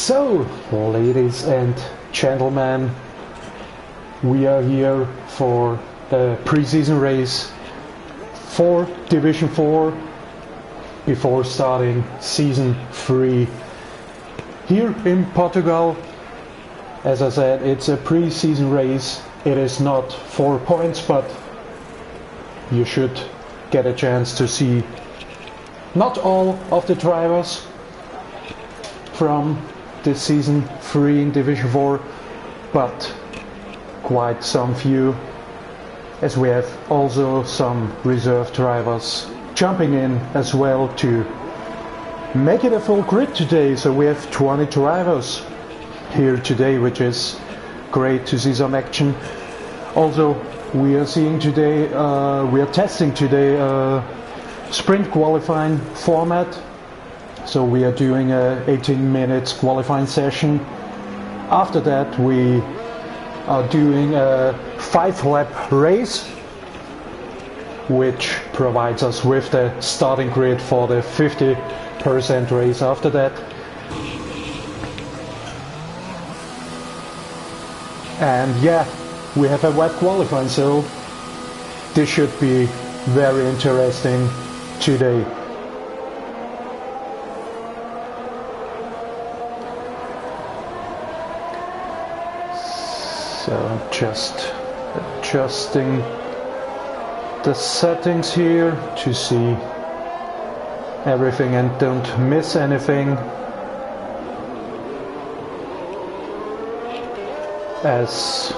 So, ladies and gentlemen, we are here for the pre-season race for Division 4 before starting Season 3 here in Portugal. As I said, it's a pre-season race. It is not 4 points, but you should get a chance to see not all of the drivers from this Season 3 in Division 4, but quite some few, as we have also some reserve drivers jumping in as well to make it a full grid today. So we have 20 drivers here today, which is great to see some action. Also, we are seeing today, we are testing today a sprint qualifying format. So we are doing a 18 minutes qualifying session. After that we are doing a 5-lap race, which provides us with the starting grid for the 50% race after that. And yeah, we have a wet qualifying, so this should be very interesting today. So I'm just adjusting the settings here to see everything and don't miss anything, as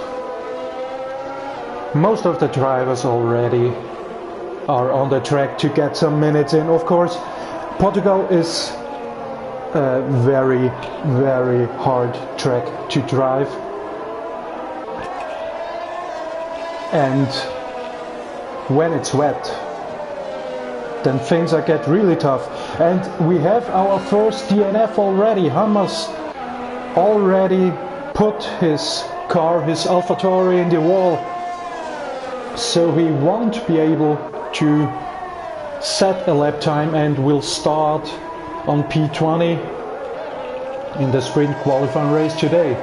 most of the drivers already are on the track to get some minutes in. Of course, Portugal is a very, very hard track to drive. And when it's wet, then things get really tough. And we have our first DNF already. Hamas already put his car, his AlphaTauri, in the wall. So he won't be able to set a lap time and will start on P20 in the sprint qualifying race today.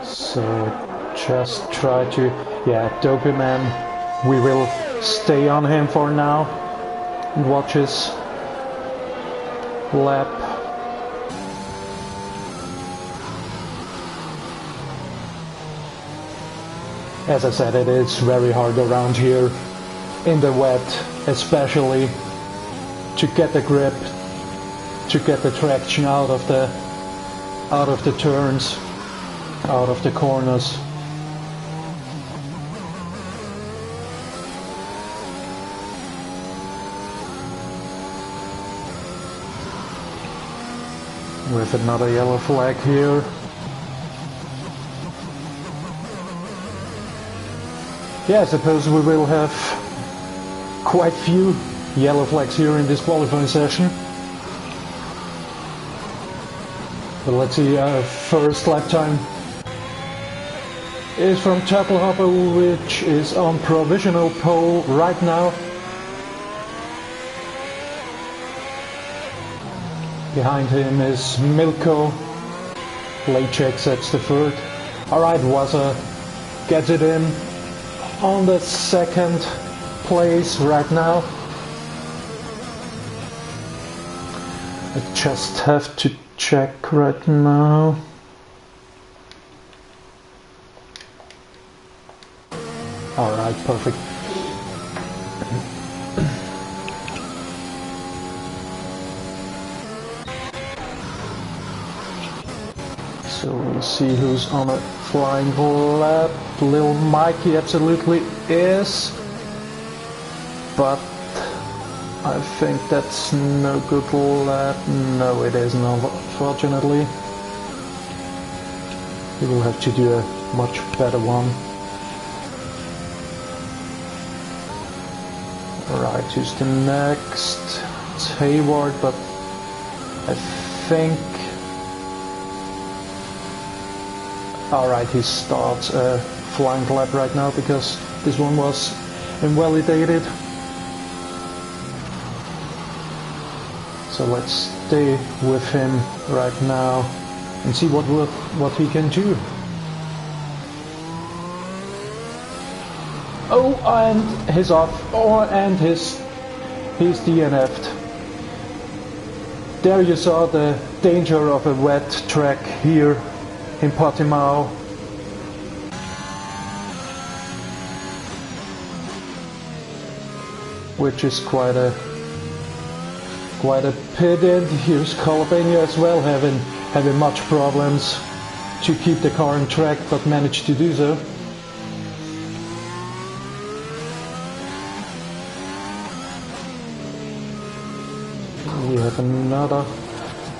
So just try to, Dopey Man, we will stay on him for now and watch his lap. As I said, it is very hard around here in the wet, especially to get the grip, to get the traction out of the turns, out of the corners. With another yellow flag here. Yeah, I suppose we will have quite few yellow flags here in this qualifying session. But let's see, first lap time is from Turtlehopper, which is on provisional pole right now. Behind him is Milko. Lejček sets the third. Alright, Wazza gets it in on the second place right now. I just have to check right now. Alright, perfect. So we'll see who's on a flying lap. Lil Mikey absolutely is, but I think that's no good lap. No, it isn't, unfortunately. He will have to do a much better one. Alright, who's the next? It's Hayward, but I think... Alright, he starts a flying lap right now because this one was invalidated. So let's stay with him right now and see what he can do. Oh, and he's off. Oh, and he's DNF'd. There you saw the danger of a wet track here in Portimao. Which is quite a pit, and here's Calabania as well, having much problems to keep the car on track, but managed to do so. We have another,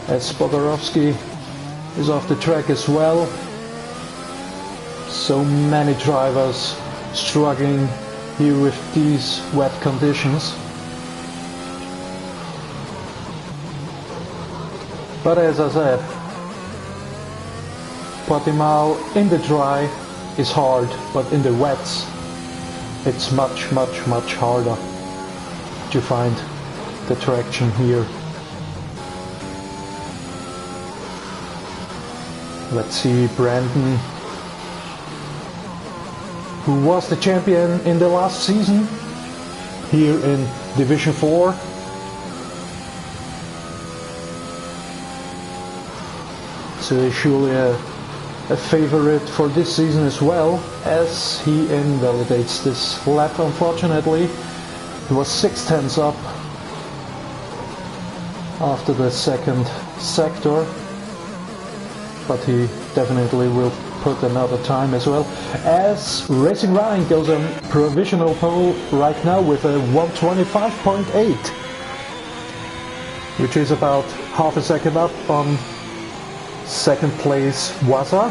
as Bogorovsky is off the track as well. So many drivers struggling here with these wet conditions. But as I said, Portimao in the dry is hard, but in the wets it's much harder to find the traction here. Let's see Brandon, who was the champion in the last season here in Division 4. So surely a favorite for this season as well, as he invalidates this lap. Unfortunately, he was 6/10 up after the second sector, but he definitely will put another time as well, as Racing Ryan goes on provisional pole right now with a 125.8, which is about half a second up on second place Waza.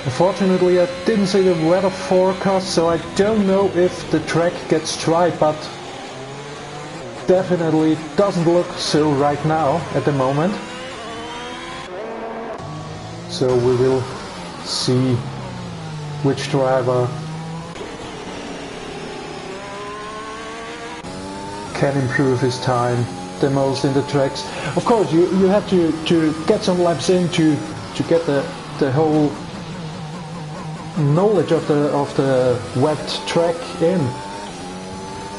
Unfortunately, I didn't see the weather forecast, so I don't know if the track gets dry, but definitely doesn't look so right now at the moment. So we will see which driver can improve his time the most in the tracks. Of course, you have to get some laps in to get the whole knowledge of the wet track in,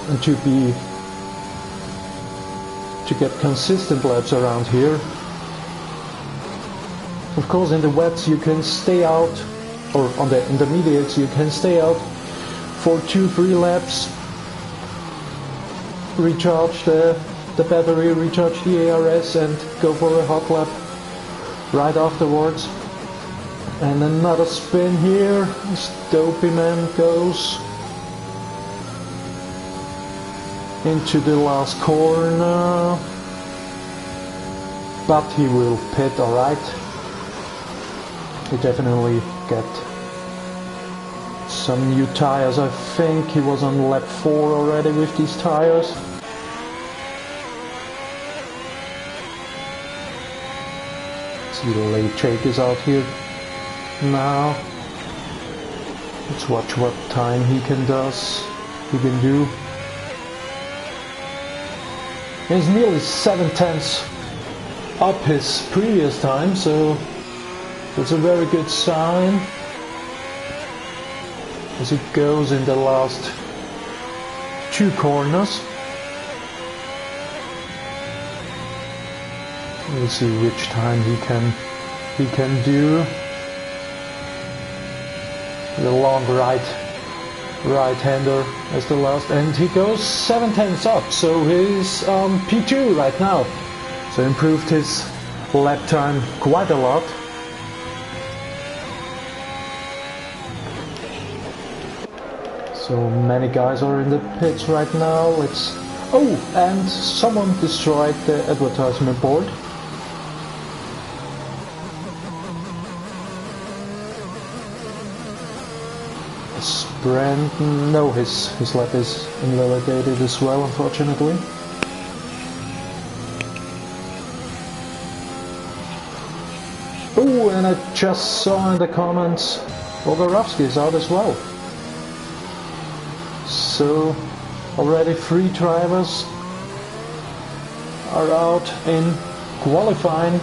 and to get consistent laps around here. Of course, in the wets you can stay out, or on the intermediates you can stay out for 2-3 laps, recharge the battery, recharge the ARS, and go for a hot lap right afterwards. And another spin here as Dopeyman goes into the last corner, but he will pit. Alright, he definitely get some new tires. I think he was on lap 4 already with these tires. See, the late Jake is out here now. Let's watch what time he can do. He's nearly 7/10 up his previous time, so that's a very good sign as he goes in the last 2 corners. We'll see which time he can do. The long right-hander as the last, and he goes 7/10 up, so he's on P2 right now. So improved his lap time quite a lot. So many guys are in the pits right now. Oh, and someone destroyed the advertisement board. Brandon, no, his lap is invalidated as well, unfortunately. Oh, and I just saw in the comments Ogorovsky is out as well. So already 3 drivers are out in qualifying,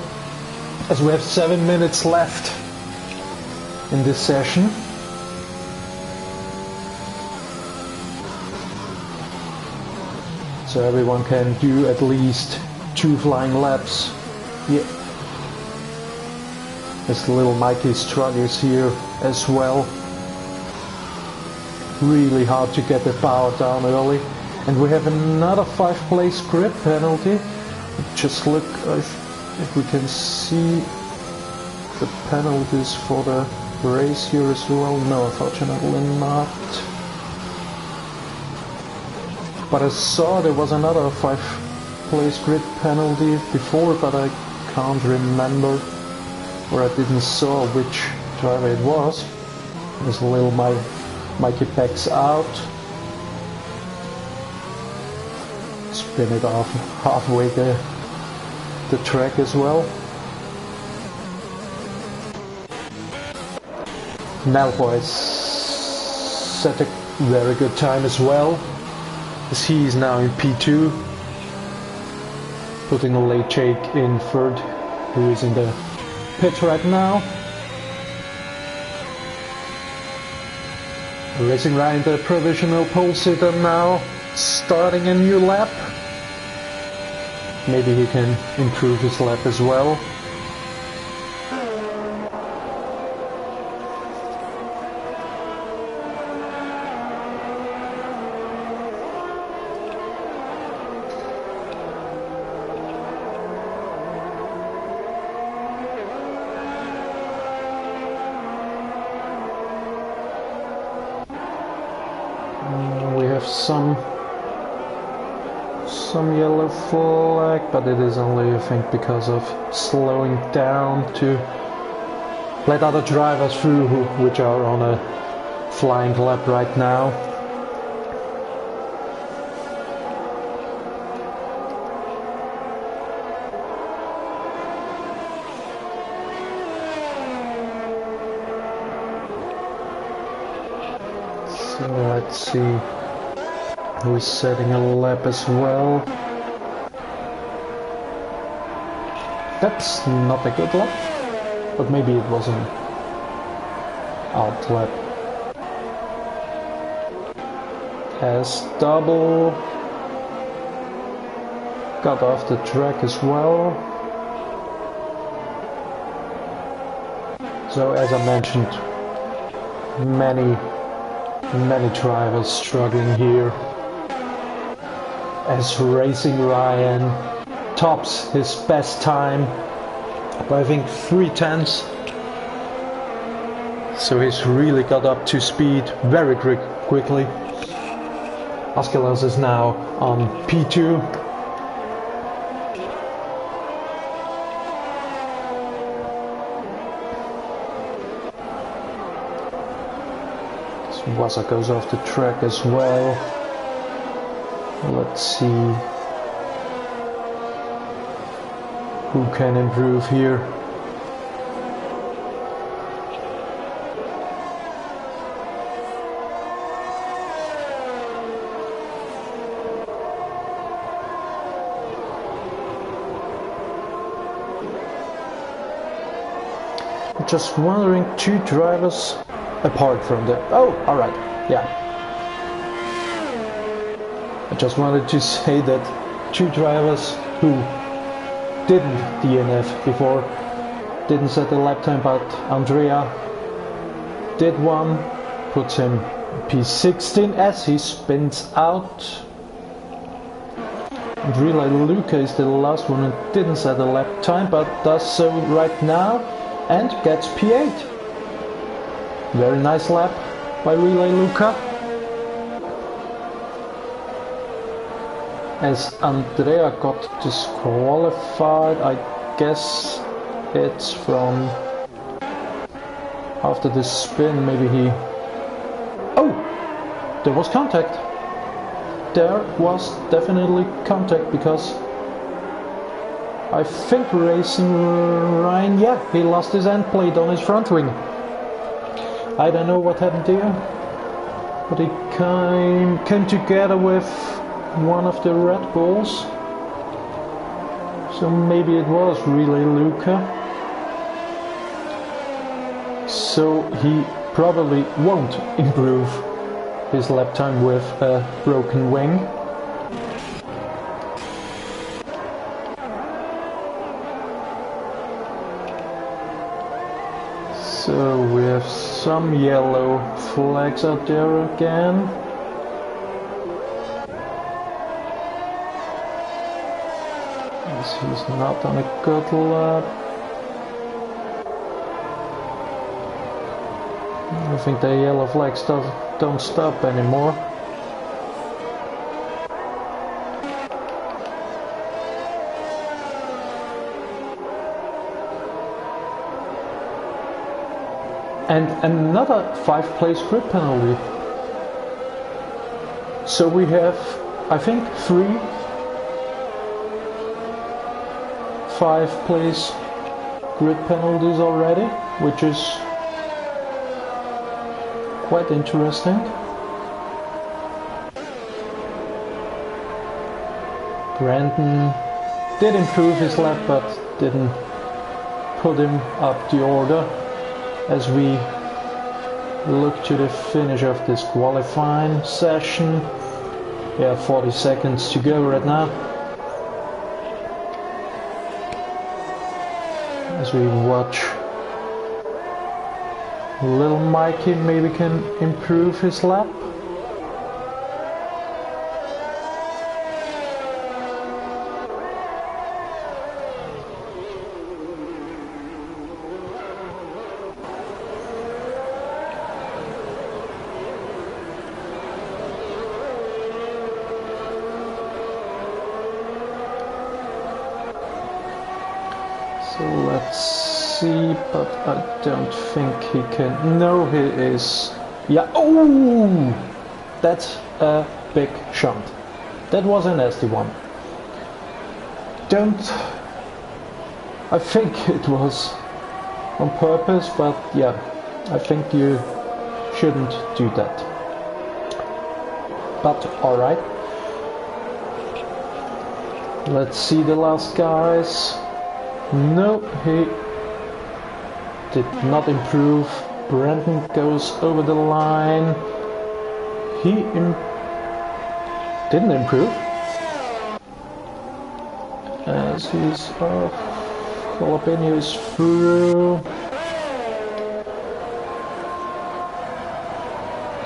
as we have 7 minutes left in this session. So everyone can do at least 2 flying laps. Yeah. As little Mikey struggles here as well. Really hard to get the power down early. And we have another 5th place grip penalty. Just look if we can see the penalties for the race here as well. No, unfortunately not. But I saw there was another 5th place grid penalty before, but I can't remember, or I didn't saw which driver it was. There's a little Mikey backs out. Spin it off halfway the track as well. Malfoy set a very good time as well, as he is now in P2, putting a late Jake in 3rd, who is in the pit right now. Racing Ryan, the provisional pole sitter, now starting a new lap. Maybe he can improve his lap as well. We have some yellow flag, but it is only, I think, because of slowing down to let other drivers through which are on a flying lap right now. So let's see who is setting a lap as well. That's not a good lap, but maybe it was an out lap. Has double got off the track as well. So as I mentioned, many drivers struggling here, as Racing Ryan tops his best time by I think 3/10. So he's really got up to speed very quickly. Askelas is now on P2. Wasa goes off the track as well. Let's see who can improve here. Just wondering, 2 drivers apart from the... Oh, alright, yeah. I just wanted to say that 2 drivers who didn't DNF before didn't set the lap time, but Andrea did one, puts him P16 as he spins out. And Relay Luca is the last one who didn't set the lap time, but does so right now and gets P8. Very nice lap by Relay Luca. As Andrea got disqualified, I guess it's from after this spin, maybe he... Oh! there was contact. There was definitely contact, because I think Racing Ryan, yeah, he lost his end plate on his front wing. I don't know what happened there, but he came together with one of the Red Bulls. So maybe it was really Luca. So he probably won't improve his lap time with a broken wing. So we have some yellow flags out there again. As he's not on a good lap. I think the yellow flags don't stop anymore. And another 5-place grid penalty. So we have, I think, 3 5-place grid penalties already, which is quite interesting. Brandon did improve his lap, but didn't put him up the order as we look to the finish of this qualifying session. Yeah, 40 seconds to go right now. As we watch little Mikey maybe can improve his lap. So let's see, but I don't think he can. No, he is. Yeah. Oh, that's a big shunt. That was a nasty one. Don't. I think it was on purpose, but yeah, I think you shouldn't do that. But alright. Let's see the last guys. No, he did not improve. Brandon goes over the line. He didn't improve. As he's off, Jalapeno is through.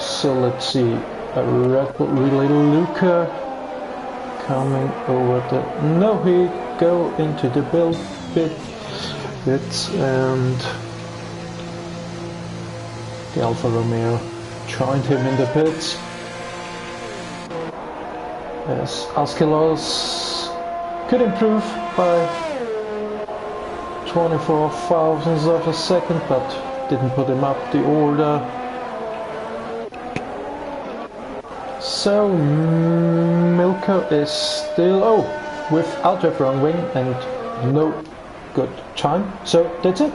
So let's see, a Red Bull relay Luca coming over the. No, he go into the build bits, and the Alfa Romeo joined him in the pits. As Askelos could improve by 24 thousandths of a second, but didn't put him up the order. So Milko is still without a front wing and no good time. So that's it.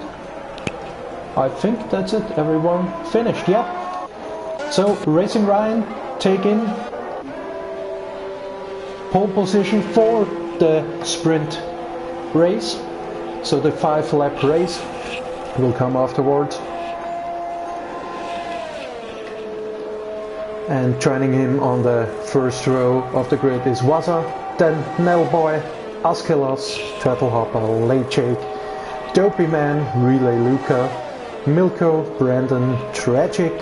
I think that's it. Everyone finished. Yeah. So Racing Ryan taking pole position for the sprint race. So the 5-lap race will come afterwards. And joining him on the first row of the grid is Waza, then Nellboy, Askelos, Turtle Hopper, Late Jake, Dopey Man, Relay Luca, Milko, Brandon, Tragic,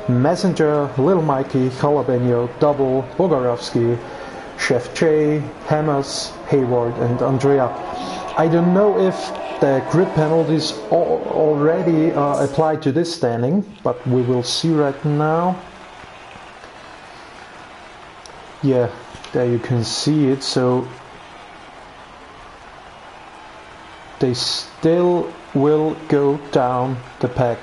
Messenger, Lil Mikey, Jalapeno, Double, Bogarovsky, Chef J, Hammers, Hayward and Andrea. I don't know if the grid penalties already applied to this standing, but we will see right now. Yeah, there you can see it, so they still will go down the pack.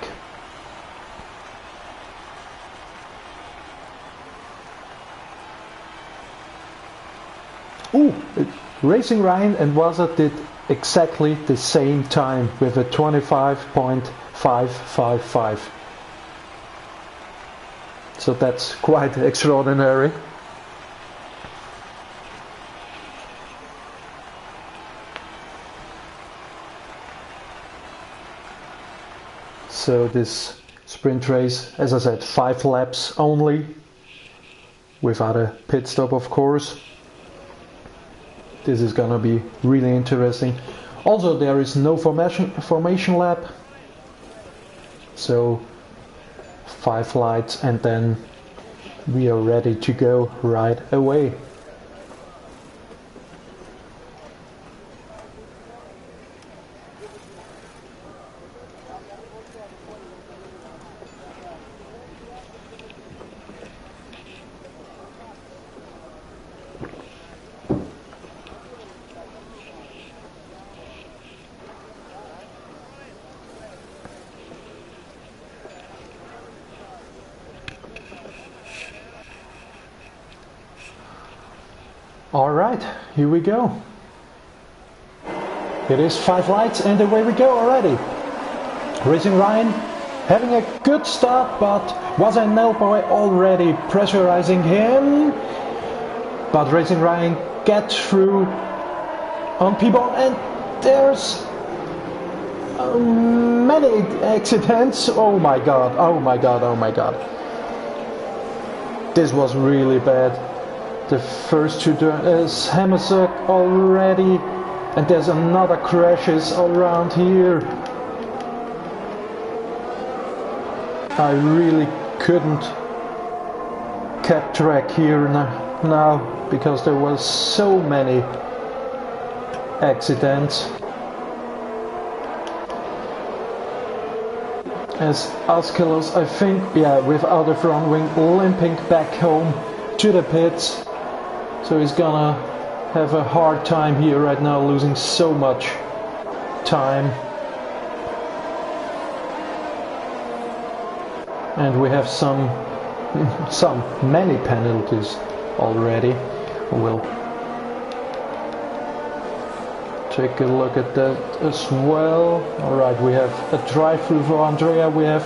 Ooh, Racing Ryan and Waza did exactly the same time with a 25.555. So that's quite extraordinary. So this sprint race, as I said, 5 laps only, without a pit stop of course. This is gonna be really interesting. Also there is no formation lap, so 5 lights and then we are ready to go right away. Alright, here we go. It is 5 lights and away we go already. Racing Ryan having a good start, but was a Nelboy already pressurizing him. But Racing Ryan gets through on P-Ball and there's many accidents. Oh my god, oh my god, oh my god. This was really bad. The first 2 is Hammersack already, and there's another crashes all around here. I really couldn't keep track here now because there were so many accidents. As Askelos, I think, yeah, without a front wing, limping back home to the pits. So he's gonna have a hard time here right now, losing so much time. And we have many penalties already. We'll take a look at that as well. Alright, we have a drive-through for Andrea. We have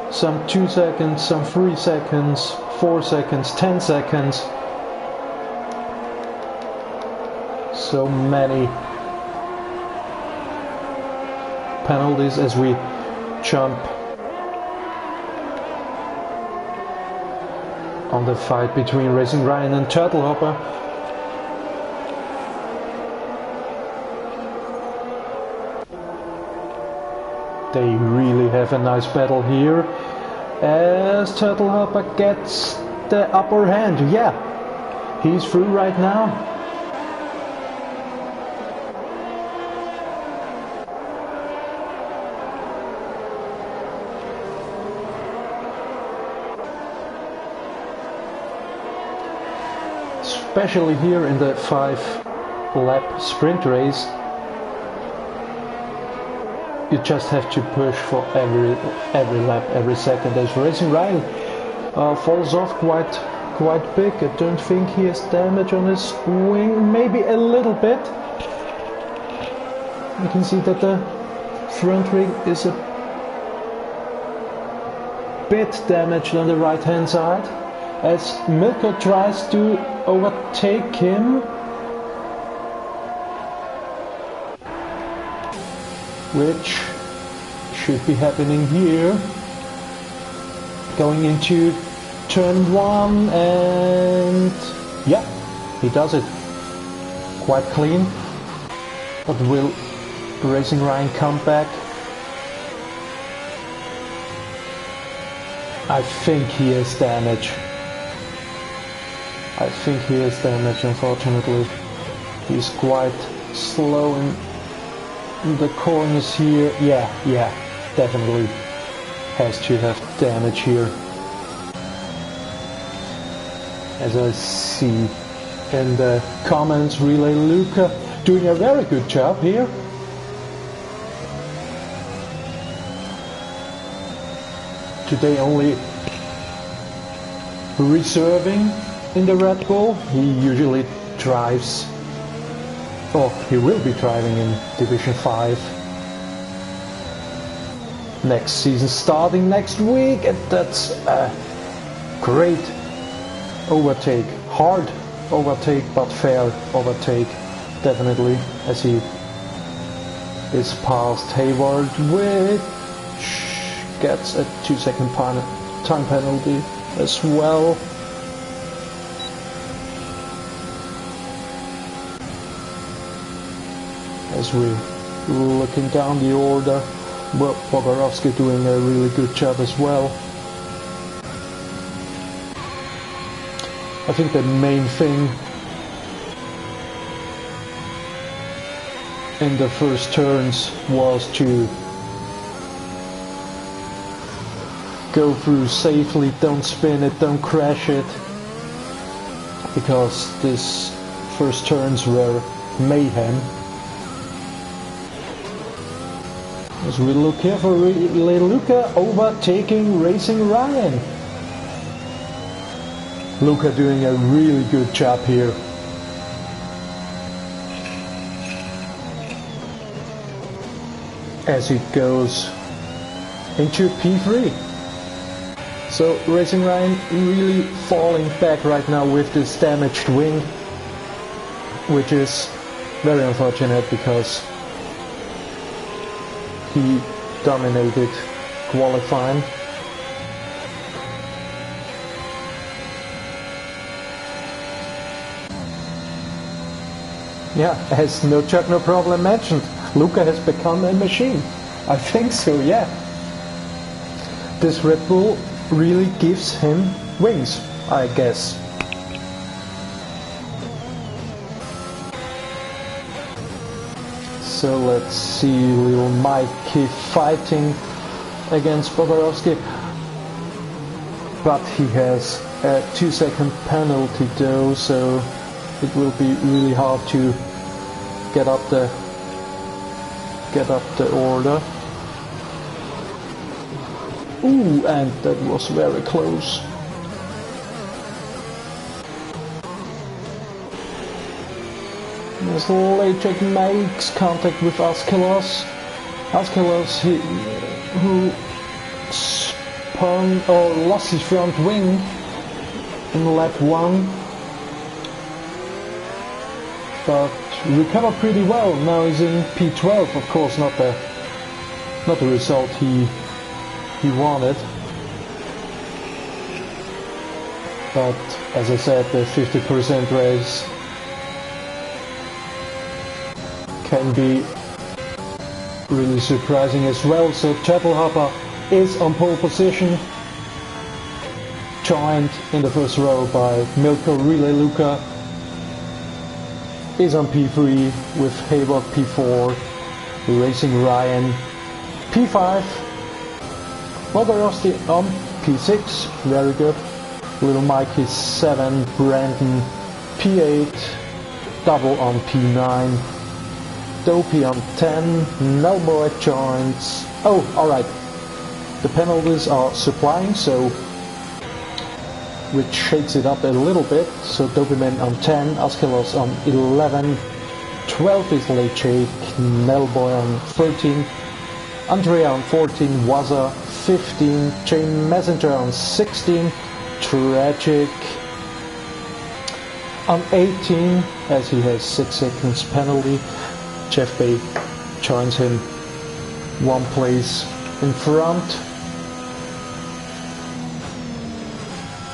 some 2 seconds, some 3 seconds, 4 seconds, 10 seconds. So many penalties as we jump on the fight between Racing Ryan and Turtlehopper. They really have a nice battle here as Turtlehopper gets the upper hand. Yeah, he's through right now. Especially here in the 5-lap sprint race, you just have to push for every lap, every second. As Racing Ryan falls off quite big. I don't think he has damage on his wing, maybe a little bit. You can see that the front wing is a bit damaged on the right hand side. As Milko tries to overtake him, which should be happening here. Going into turn 1 and yeah, he does it quite clean. But will Racing Ryan come back? I think he has damage. I think he has damage, unfortunately. He's quite slow in the corners here. Yeah, definitely has to have damage here. As I see in the comments, Relay Luca doing a very good job here. Today only reserving in the Red Bull. He usually drives, or he will be driving in Division 5 next season, starting next week, and that's a great overtake, hard overtake but fair overtake, definitely, as he is past Hayward, which gets a 2-second time penalty as well. As we're looking down the order, well, Bogarowski doing a really good job as well. I think the main thing in the first turns was to go through safely, don't spin it, don't crash it, because these first turns were mayhem. As we look here for Luca overtaking Racing Ryan. Luca doing a really good job here. As he goes into P3. So Racing Ryan really falling back right now with this damaged wing, which is very unfortunate because he dominated qualifying. Yeah, as No Chuck No Problem mentioned, Luca has become a machine. I think so, yeah. This Red Bull really gives him wings, I guess. So let's see little Mikey fighting against Bogarowski, but he has a 2-second penalty though, so it will be really hard to get up the order. Ooh, and that was very close. As Lajek makes contact with Askelos. Askelos, who spun or lost his front wing in lap 1, but recovered pretty well. Now he's in P12. Of course, not the result he wanted. But as I said, the 50% race can be really surprising as well. So Chattelhopper is on pole position, joined in the first row by Milko Relay Luca, is on P3 with Hayward P4, Racing Ryan P5, Bogarowski on P6, very good, Little Mikey 7, Brandon P8, Double on P9, Dopey on 10, Nelboy joins. Oh, alright. The penalties are supplying, so which shakes it up a little bit. So Dopeyman on 10, Askelos on 11, 12 is Lejake, Nelboy on 13, Andrea on 14, Waza 15, Jane Messenger on 16, Tragic on 18, as he has 6 seconds penalty. Jeff Bay joins him 1 place in front.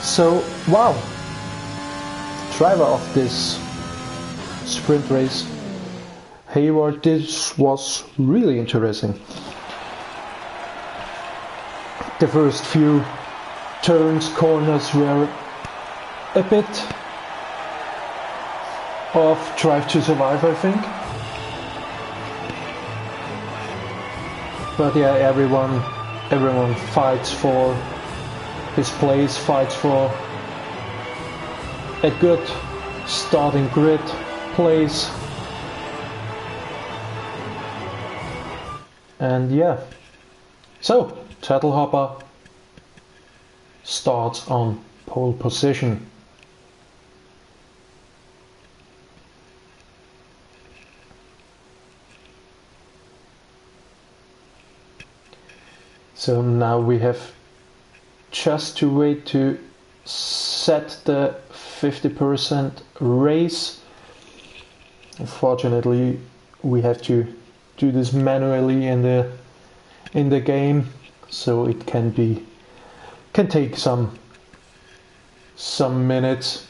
So, wow, driver of this sprint race, Hayward, this was really interesting. The first few turns, corners were a bit of Drive to Survive, I think. But yeah, everyone fights for his place, fights for a good starting grid place. And yeah, so Chattelhopper starts on pole position. So now we have just to wait to set the 50% raise. Unfortunately, we have to do this manually in the game, so it can take some minutes.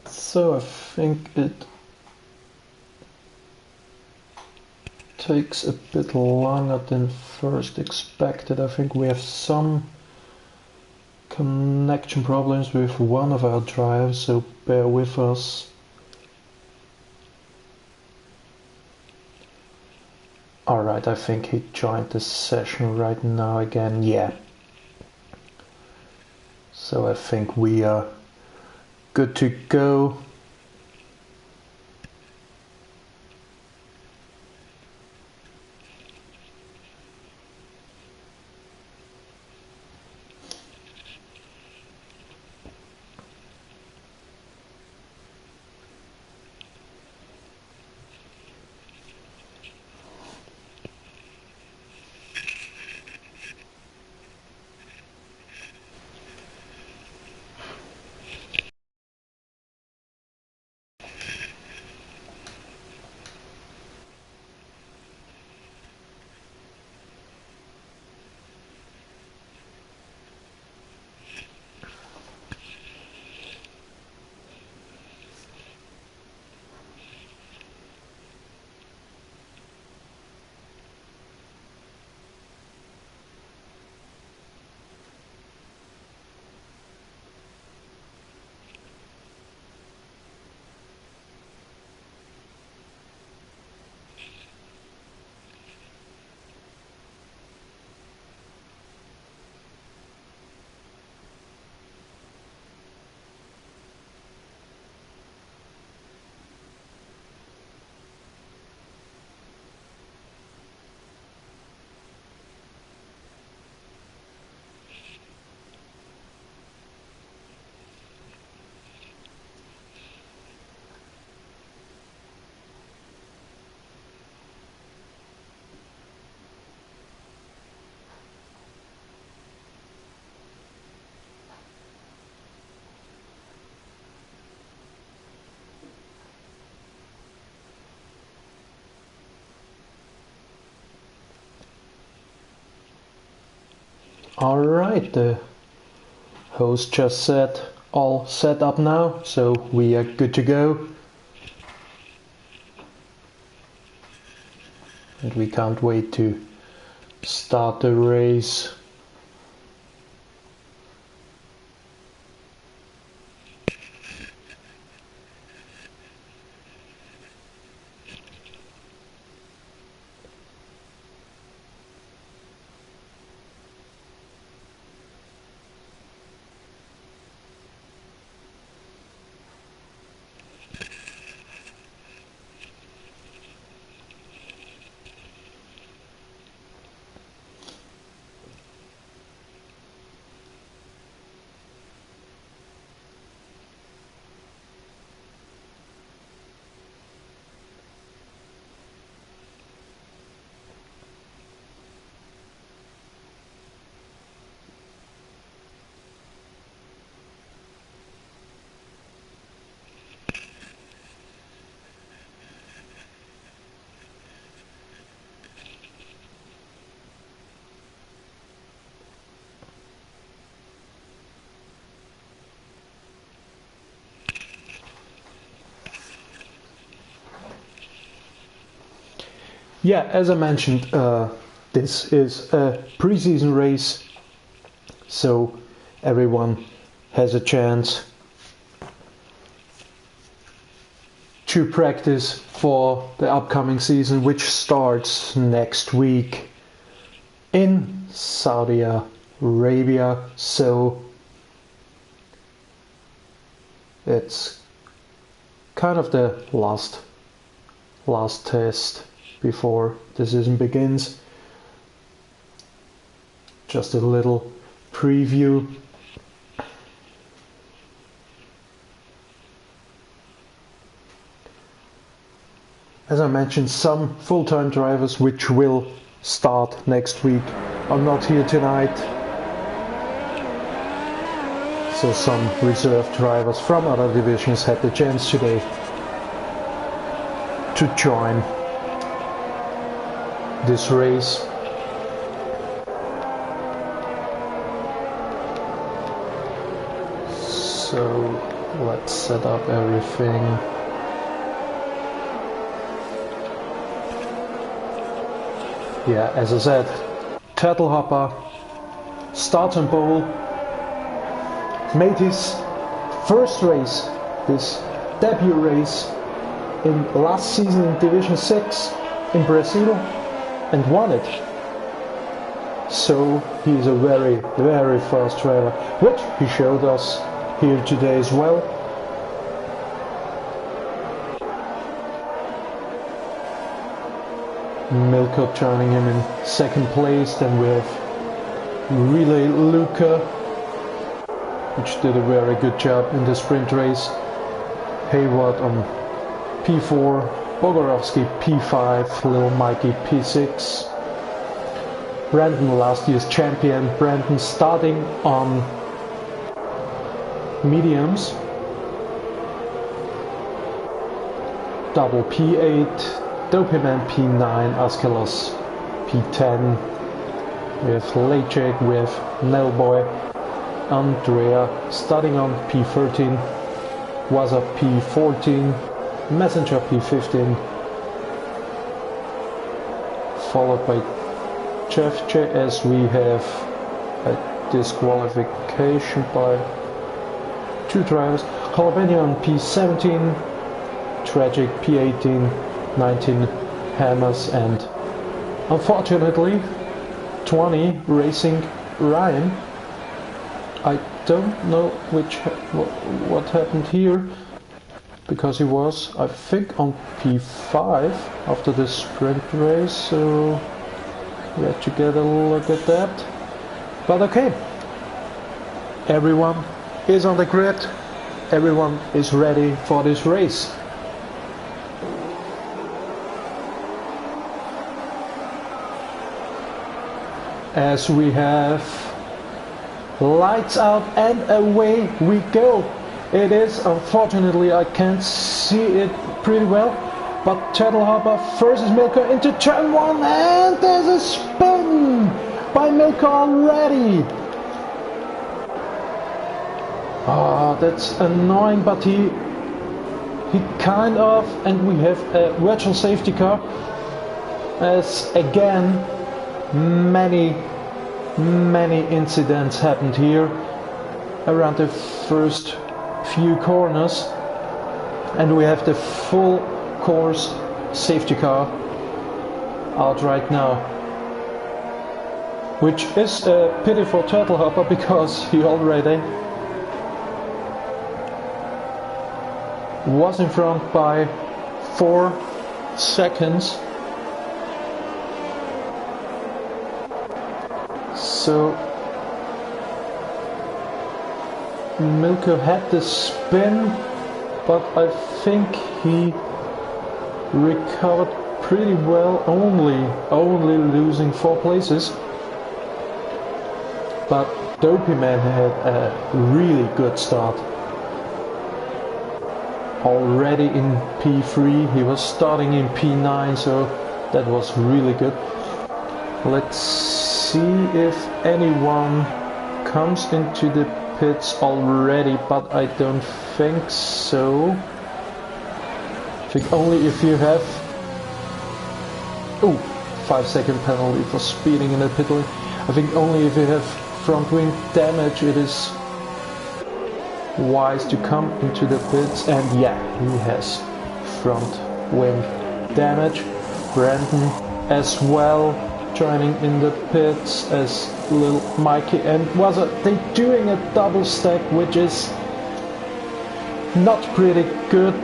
So I think it takes a bit longer than first expected. I think we have some connection problems with one of our drives, so bear with us. Alright, I think he joined the session right now again, yeah. So I think we are good to go. Alright, the host just said all set up now, so we are good to go. And we can't wait to start the race. Yeah, as I mentioned, this is a pre-season race, so everyone has a chance to practice for the upcoming season, which starts next week in Saudi Arabia. So it's kind of the last test before the season begins. Just a little preview. As I mentioned, some full-time drivers which will start next week are not here tonight. So some reserve drivers from other divisions had the chance today to join this race. So let's set up everything. Yeah, as I said, Turtle Hopper starts on pole, made his first race, his debut race in last season in Division 6 in Brazil, and won it. So he's a very, very fast driver, which he showed us here today as well. Milko joining him in second place. Then we have Relay Luca, which did a very good job in the sprint race. Hayward on P4, Bogorovsky P5, Little Mikey P6. Brandon, last year's champion. Brandon starting on mediums. Double P8, Dopiman P9, Askelos P10. We have Lejek, we have Nelboy, Andrea starting on P13, Waza P14, Messenger P15, followed by Jeff JS. We have a disqualification by two drivers. Colabenia on P17, Tragic P18, 19 Hammers, and unfortunately 20 Racing Ryan. I don't know what happened here, because he was, I think, on P5 after the sprint race, so we have to get a look at that. But okay, everyone is on the grid, everyone is ready for this race. As we have lights out and away we go. It is, unfortunately, I can't see it pretty well, but Turtle Hopper versus Milko into turn 1, and there's a spin by by Milka already. Ah, that's annoying, but he kind of, and we have a virtual safety car, as again many incidents happened here around the first few corners, and we have the full course safety car out right now, which is a pity for Turtle Hopper because he already was in front by 4 seconds. So Milko had the spin, but I think he recovered pretty well, only losing 4 places. But Dopey Man had a really good start. Already in P3, he was starting in P9, so that was really good. Let's see if anyone comes into the pits already, but I don't think so. I think only if you have... Oh, 5-second penalty for speeding in the pit lane. I think only if you have front wing damage it is wise to come into the pits, and yeah, he has front wing damage. Brandon as well joining in the pits as little Mikey, and they doing a double stack, which is not pretty good.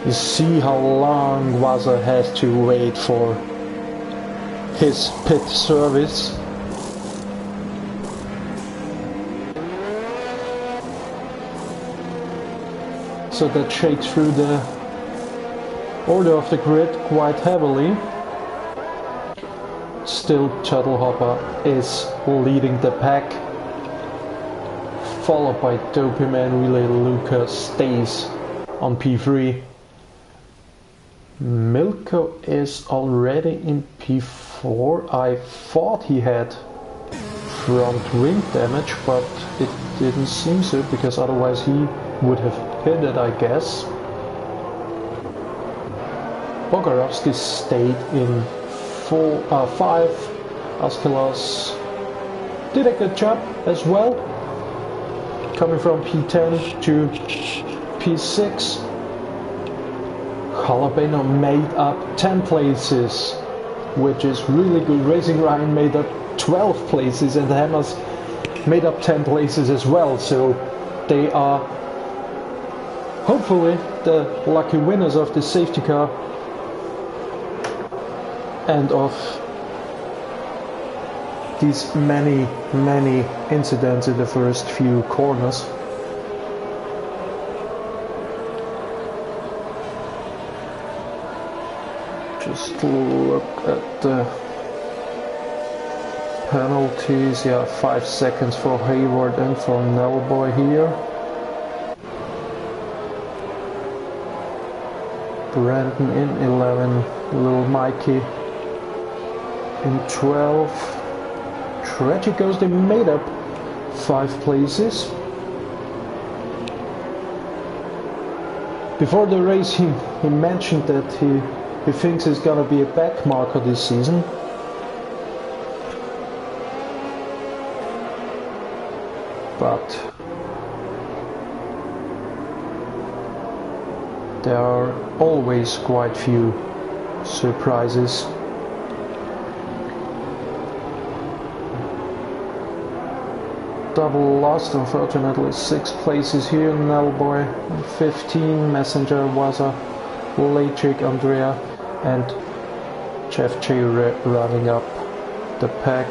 You see how long Waza has to wait for his pit service. So that shakes through the order of the grid quite heavily. Still, Turtle Hopper is leading the pack, followed by Dopey Man. Relay Luca stays on P3. Milko is already in P4. I thought he had front wing damage, but it didn't seem so, because otherwise he would have hit it, I guess. Bogarovsky stayed in 5. Askelas did a good job as well, coming from P10 to P6. Jalapeno made up 10 places, which is really good. Racing Ryan made up 12 places, and the Hammers made up 10 places as well, so they are hopefully the lucky winners of the safety car and of these many incidents in the first few corners. Just look at the penalties. Yeah, 5 seconds for Hayward and for Nellboy here. Brandon in 11, little Mikey in 12. Tragic goes, they made up 5 places. Before the race he mentioned that he thinks he's gonna be a back marker this season. But there are always quite few surprises. Double lost, unfortunately. 6 places here. Nellboy 15, Messenger, Waza, Lejcik, Andrea, and Jeff J running up the pack.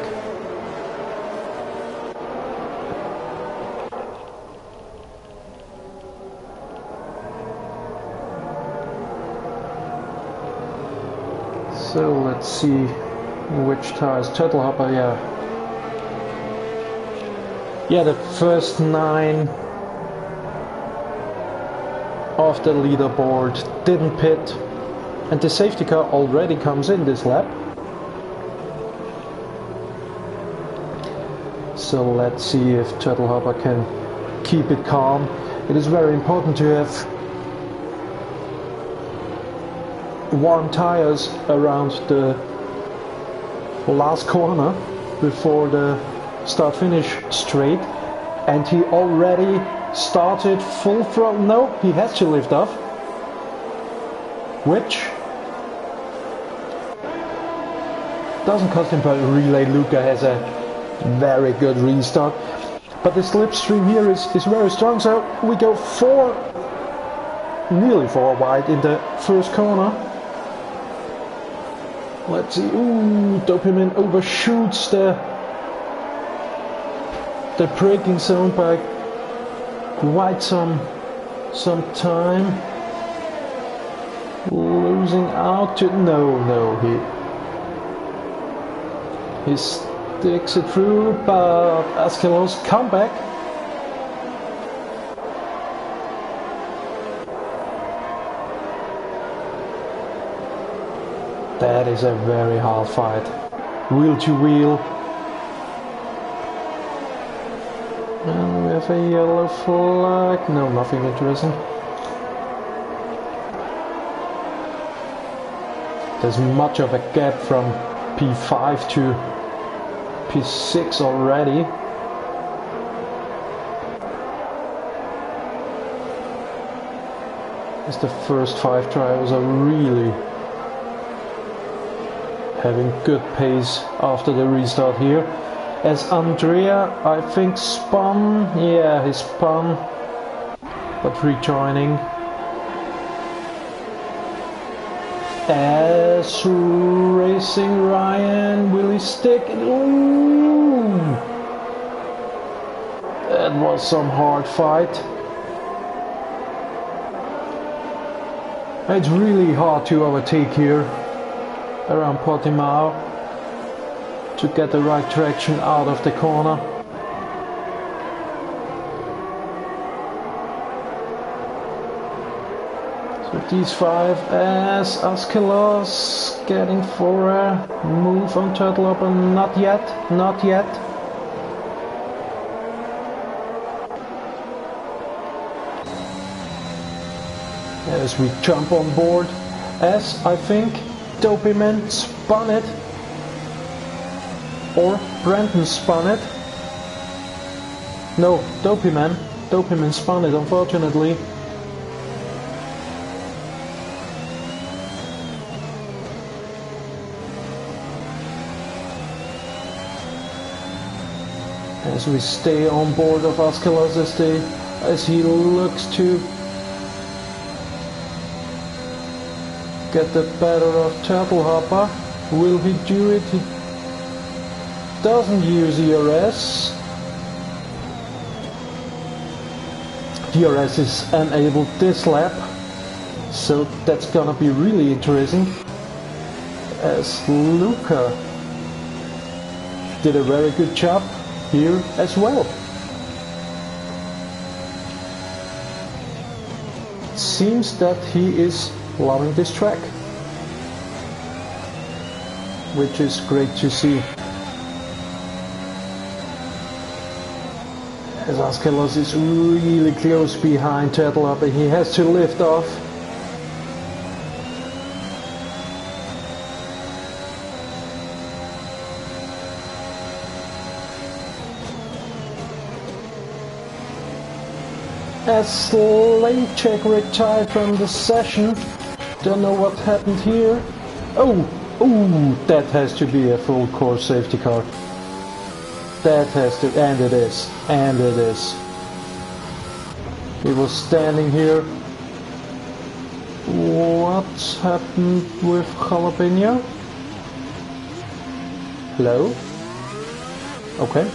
So let's see which tires. Turtle Hopper, yeah, the first 9 of the leaderboard didn't pit, and the safety car already comes in this lap. So let's see if Turtle Hopper can keep it calm. It is very important to have warm tires around the last corner before the start-finish straight. And he already started full throttle. No, he has to lift off. Which doesn't cost him, but Relay Luca has a very good restart. But the slipstream here is very strong, so we go nearly four wide in the first corner. Let's see. Ooh, Dopiman overshoots the braking zone by quite some time. Losing out to he sticks it through, but Askelos comeback. That is a very hard fight. Wheel to wheel. And we have a yellow flag. No, nothing interesting. There's much of a gap from P5 to P6 already. As the first 5 drivers are really having good pace after the restart here. As Andrea, I think, spun. Yeah, he spun, but rejoining. As Racing Ryan, will he stick? Ooh, that was some hard fight. It's really hard to overtake here around Portimao to get the right traction out of the corner. So these 5 as Askelos getting for a move on Turtle Hopper. Not yet. As we jump on board, as I think Dopiman spun it, or Brandon spun it. No, Dopiman spun it, unfortunately. As we stay on board of Askelos as he looks to get the better of Turtle Hopper. Will he do it? He doesn't use ERS. DRS is enabled this lap, so that's gonna be really interesting. As Luca did a very good job here as well. It seems that he is loving this track, which is great to see. As Askelos is really close behind Turtle Hopper, he has to lift off. As Lane Check retired from the session, don't know what happened here. Oh, that has to be a full course safety car. That has to, and it is. He was standing here. What's happened with Jalapeno? Hello? Okay.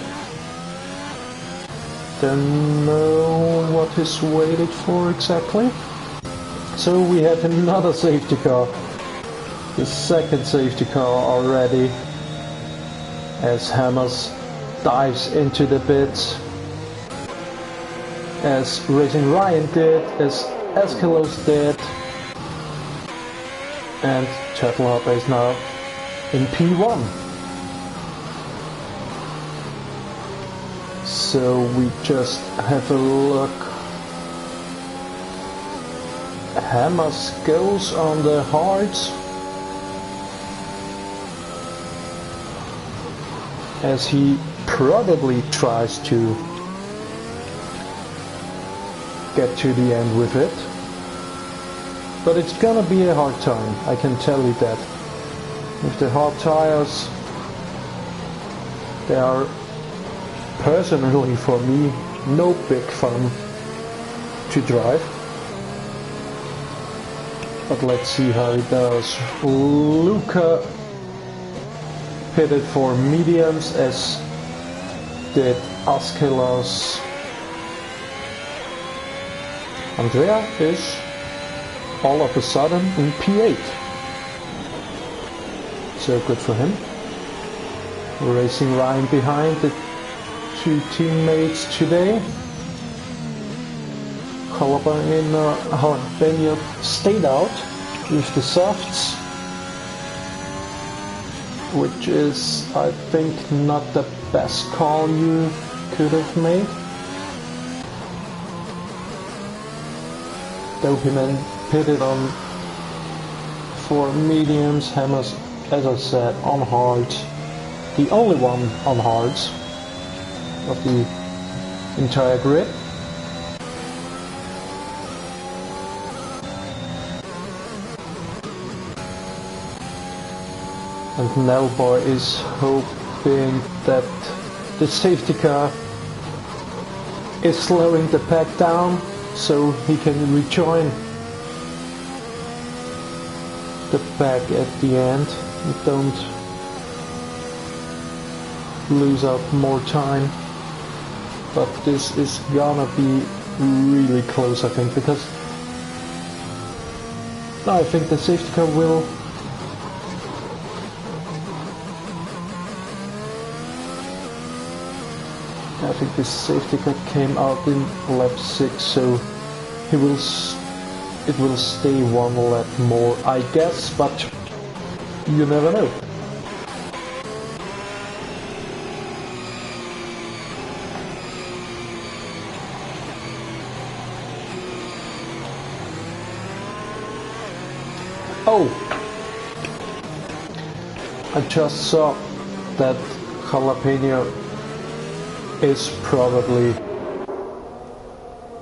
Don't know what is waited for exactly. So we have another safety car. The second safety car already. As Hammers dives into the pits. As Racing Ryan did, as Askelos did. And Turtle Hopper is now in P1. So we just have a look. Hammers goes on the hards as he probably tries to get to the end with it. But it's gonna be a hard time, I can tell you that. With the hard tires, they are personally for me no big fun to drive. But let's see how it does. Luca pitted for mediums, as did Askelas. Andrea is all of a sudden in P8. So good for him. Racing Ryan behind the two teammates today. Jalapeno stayed out with the softs, which is, I think, not the best call you could have made. Dopiman pitted on for mediums, Hammers, as I said, on hards. The only one on hards of the entire grid. And Nelboy is hoping that the safety car is slowing the pack down so he can rejoin the pack at the end and don't lose up more time. But this is gonna be really close, I think, because I think the safety car will I think the safety car came out in lap 6, so it will stay one lap more, I guess, but you never know. Oh! I just saw that Jalapeno is probably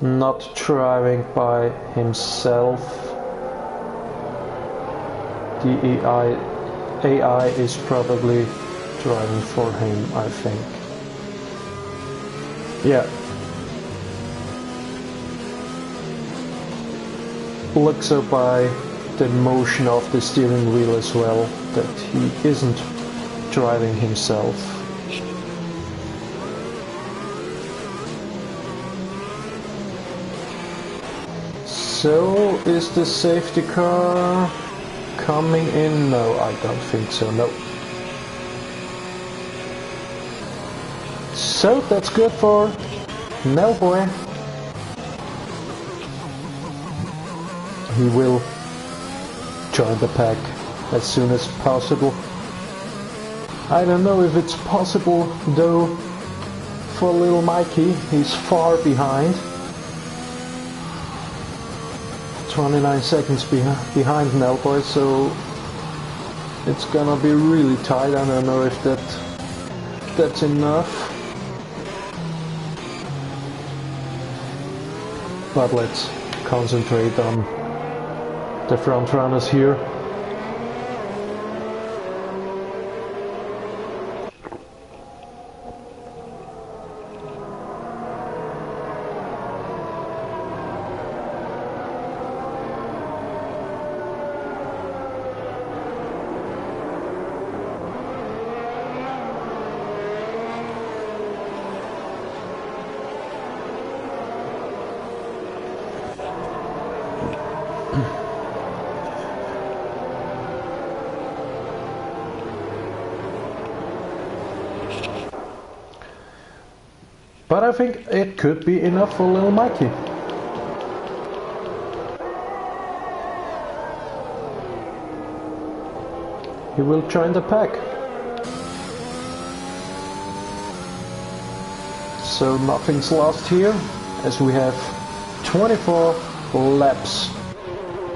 not driving by himself. The AI is probably driving for him, I think. Yeah. Looks so by the motion of the steering wheel as well that he isn't driving himself. So, is the safety car coming in? No, I don't think so, no. So, that's good for Nelboy. He will join the pack as soon as possible. I don't know if it's possible though for little Mikey, he's far behind. 29 seconds behind Nelboy, so it's gonna be really tight. I don't know if that's enough. But let's concentrate on the front runners here. But I think it could be enough for little Mikey. He will join the pack. So nothing's lost here, as we have 24 laps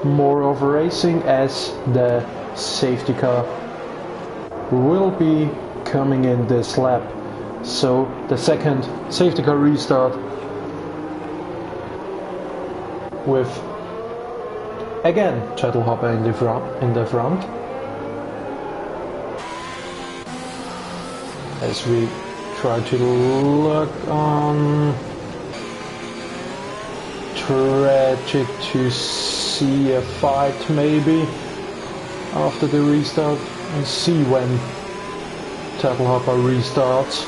more of racing, as the safety car will be coming in this lap. So the second safety car restart with again Chettle Hopper in the front. As we try to look on tragic to see a fight maybe after the restart and see when Chettle Hopper restarts,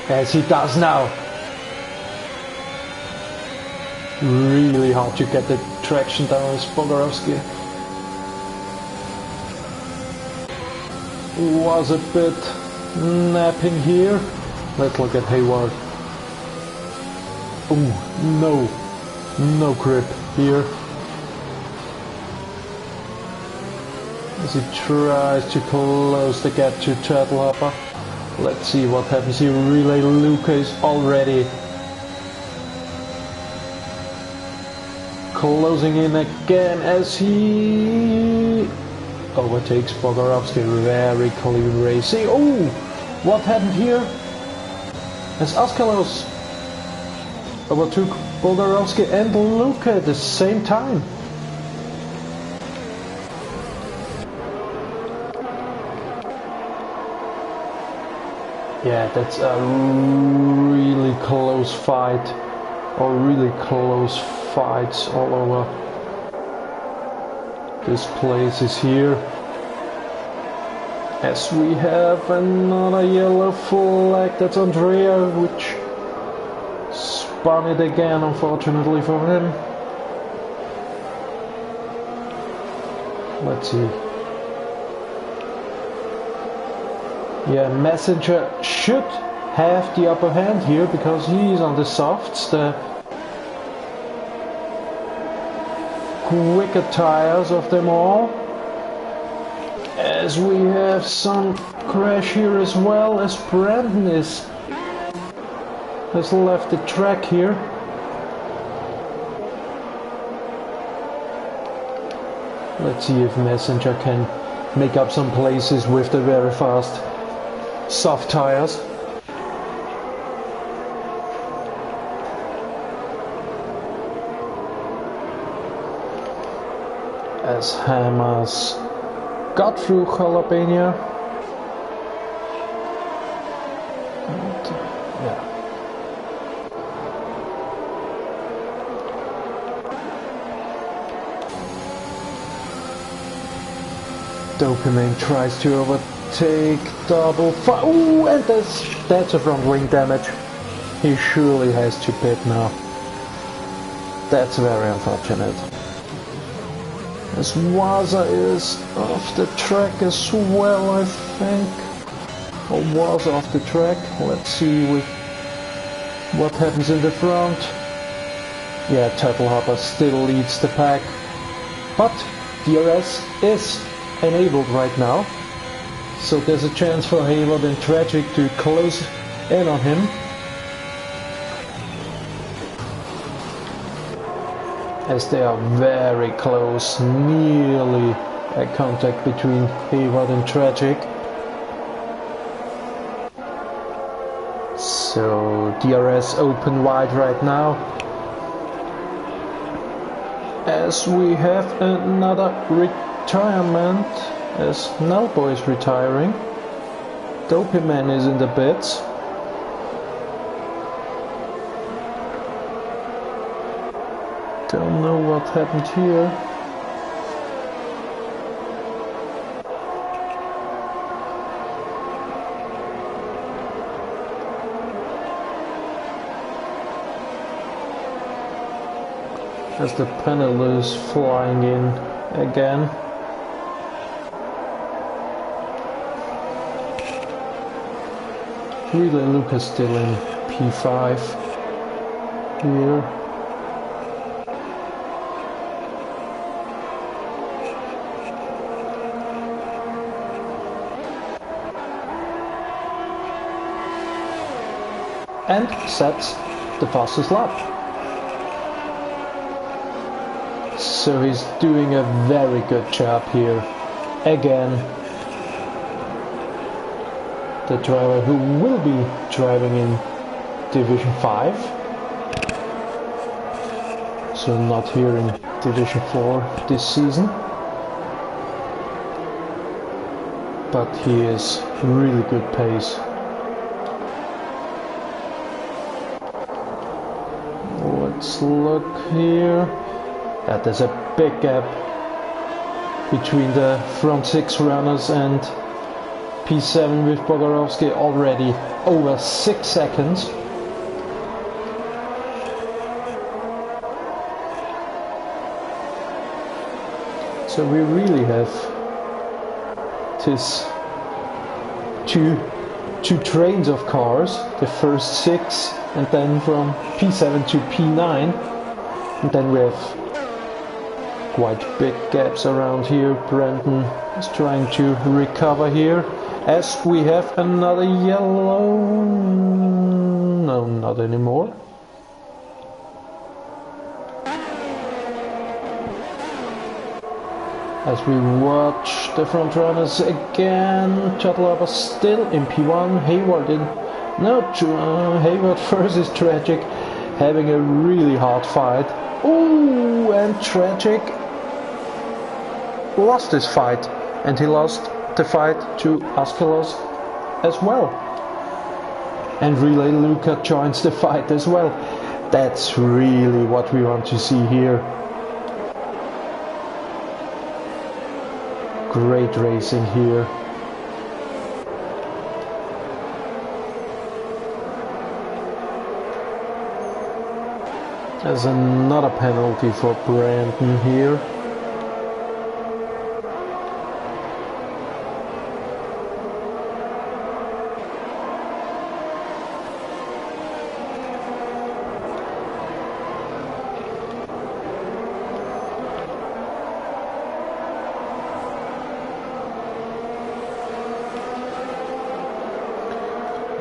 as he does now. Really hard to get the traction down with Bogarowski. Was a bit napping here. Let's look at Hayward. Oh, no grip here. As he tries to close the gap to Chettle Hopper. Let's see what happens here. Relay Luca is already closing in again as he overtakes Bogarowski. Very clean racing. Oh, what happened here? As Askalos overtook Bogarowski and Luca at the same time. Yeah, that's a really close fight, or really close fights all over. This place is here. As we have another yellow flag, that's Andrea, which spun it again, unfortunately for him. Let's see. Yeah, Messenger should have the upper hand here because he's on the softs, the quicker tires of them all. As we have some crash here as well, as Brandon has left the track here. Let's see if Messenger can make up some places with the very fast soft tires. As Hammers got through Jalapeno. And, yeah. Dopamine tries to overtake double fire. Ooh, and that's a front wing damage. He surely has to pit now. That's very unfortunate. As Waza is off the track as well, I think. Or was off the track. Let's see what happens in the front. Yeah, Chettle Hopper still leads the pack. But DRS is enabled right now. So there's a chance for Hayward and Tragic to close in on him. As they are very close, nearly a contact between Hayward and Tragic. So DRS open wide right now. As we have another retirement, as Nalbo is retiring. Dopeyman is in the pits. Don't know what happened here. As the panel is flying in again. Relay Lucas still in P5 here. and sets the fastest lap. So he's doing a very good job here. Again, the driver who will be driving in Division 5. So not here in Division 4 this season. But he is really good pace. Let's look here. There's a big gap between the front 6 runners and P7 with Bogarowski, already over 6 seconds. So we really have this two trains of cars, the first 6 and then from P7 to P9, and then we have quite big gaps around here. Brandon is trying to recover here as we have another yellow. No, not anymore. As we watch the front runners again, Chattelhopper still in P1, Hayward in... No, Hayward versus Tragic, having a really hard fight. Oh, and Tragic lost this fight, and he lost the fight to Askelos as well. And Relay Luca joins the fight as well. That's really what we want to see here. Great racing here. There's another penalty for Brandon here.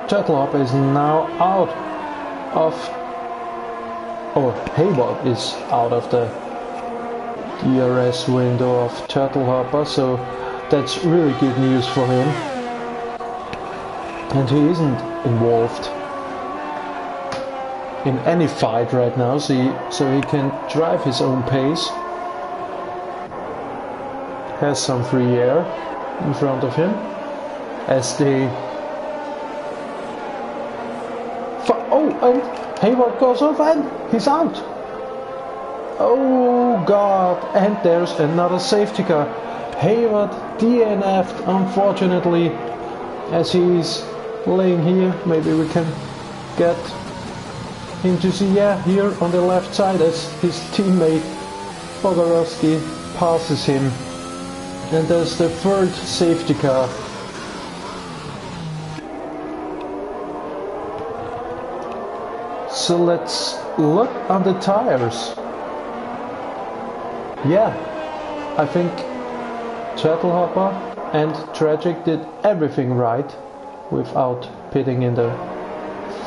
Chattelhopper is now out of, or Hayward is out of the DRS window of Chattelhopper, so that's really good news for him. And he isn't involved in any fight right now, so he can drive his own pace. Has some free air in front of him as they... Oh, and Hayward goes off and he's out. Oh God, and there's another safety car. Hayward DNF'd, unfortunately, as he's laying here. Maybe we can get him to see, yeah, here on the left side as his teammate Bogarowski passes him. And there's the third safety car. So let's look on the tires. Yeah, I think Chattelhopper and Tragic did everything right without pitting in the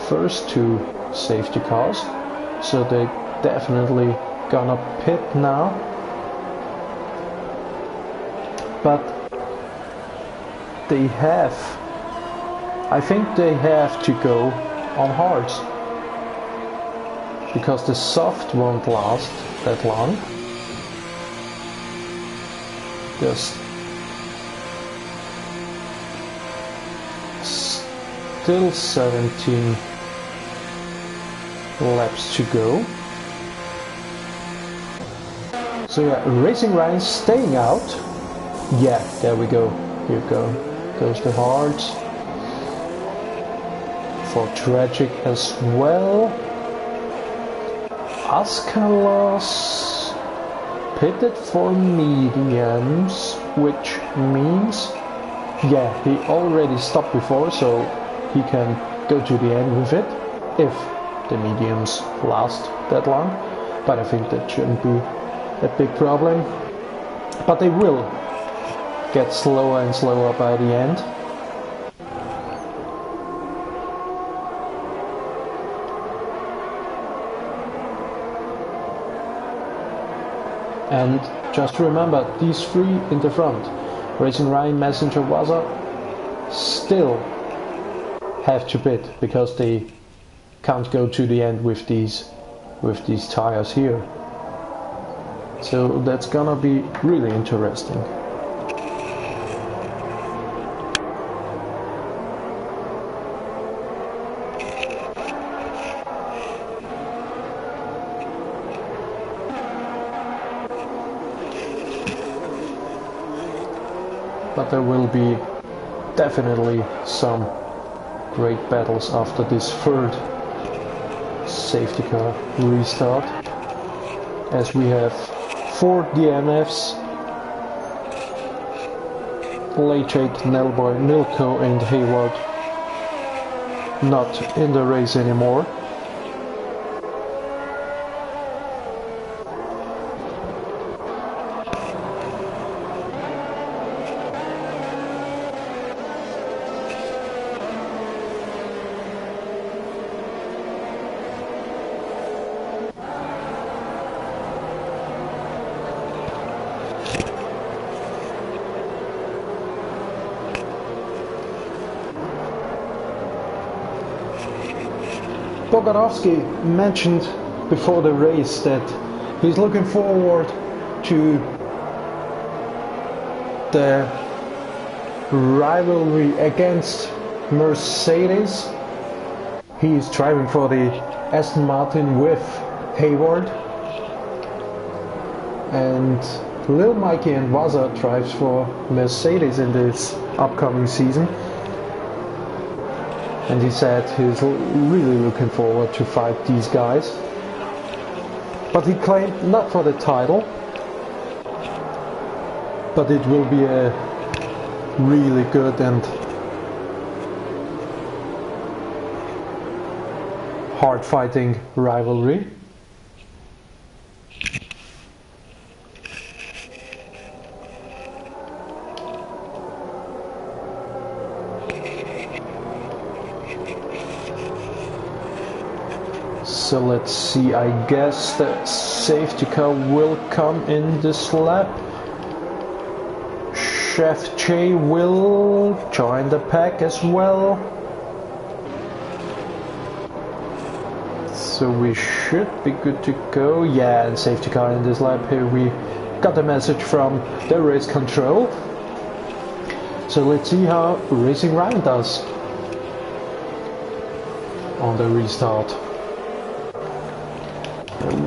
first 2 safety cars. So they definitely gonna pit now. But they have, I think they have to go on hards, because the soft won't last that long. There's still 17 laps to go. So yeah, Racing Ryan staying out. Yeah, there we go. Here goes the hards. For Tragic as well. Askelos pitted for mediums, which means, yeah, he already stopped before, so he can go to the end with it, if the mediums last that long. But I think that shouldn't be a big problem. But they will get slower and slower by the end. And just remember, these three in the front, Racing Ryan, Messenger, Waza, still have to pit because they can't go to the end with these tires here. So that's gonna be really interesting. But there will be definitely some great battles after this third safety car restart, as we have 4 DNFs, Lejek, Nelboy, Milko and Hayward not in the race anymore. Bogarovsky mentioned before the race that he's looking forward to the rivalry against Mercedes. He's driving for the Aston Martin with Hayward, and Lil Mikey and Waza drives for Mercedes in this upcoming season. And he said he's really looking forward to fight these guys. But he claimed not for the title, but it will be a really good and hard-fighting rivalry. So let's see, I guess the safety car will come in this lap. Chef J will join the pack as well. So we should be good to go. Yeah, and safety car in this lap. Here we got a message from the race control. So let's see how Racing Ryan does on the restart.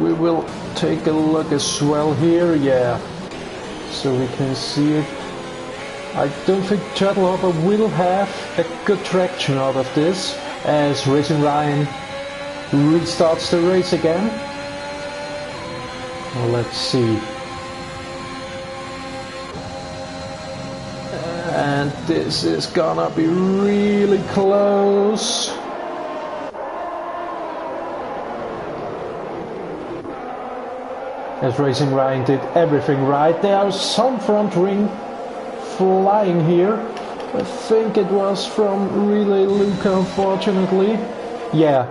We will take a look as well here, yeah, so we can see it. I don't think Turtle Hopper will have a good traction out of this, as Racing Ryan restarts the race again. Well, let's see. And this is gonna be really close. As Racing Ryan did everything right. There are some front wing flying here. I think it was from Relay Luca, unfortunately. Yeah.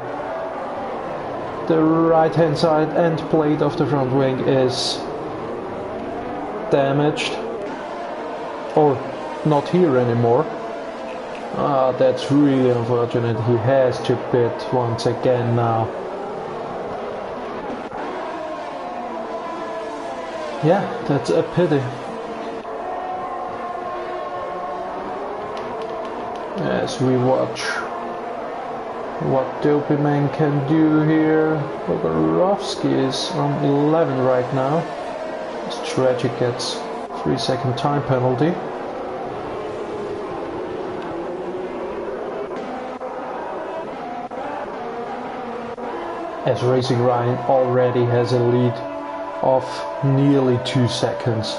The right hand side end plate of the front wing is damaged. Or not here anymore. Ah, that's really unfortunate. He has to pit once again now. Yeah, that's a pity. As we watch what Dopeyman can do here. Bogarovsky is on 11 right now. Strategic gets 3-second time penalty. As Racing Ryan already has a lead of nearly 2 seconds,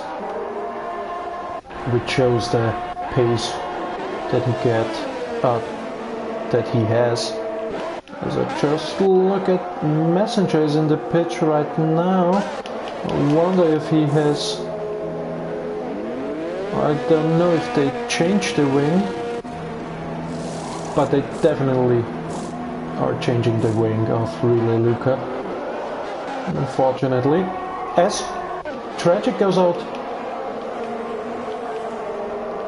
which shows the pace that he has. As I just look at Messengers in the pitch right now, I wonder if he has. I don't know if they changed the wing, but they definitely are changing the wing of Relay Luca, unfortunately. As Tragic goes out,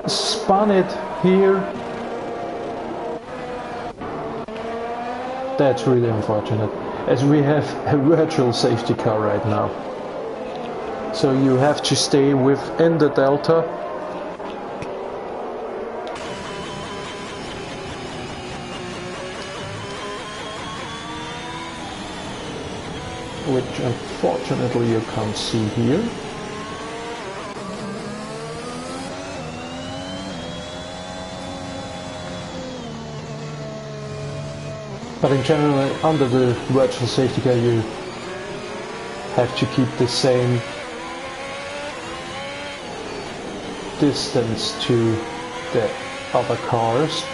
spun it here. That's really unfortunate, as we have a virtual safety car right now. So you have to stay within the delta. Which unfortunately you can't see here. But in general, under the virtual safety car you have to keep the same distance to the other cars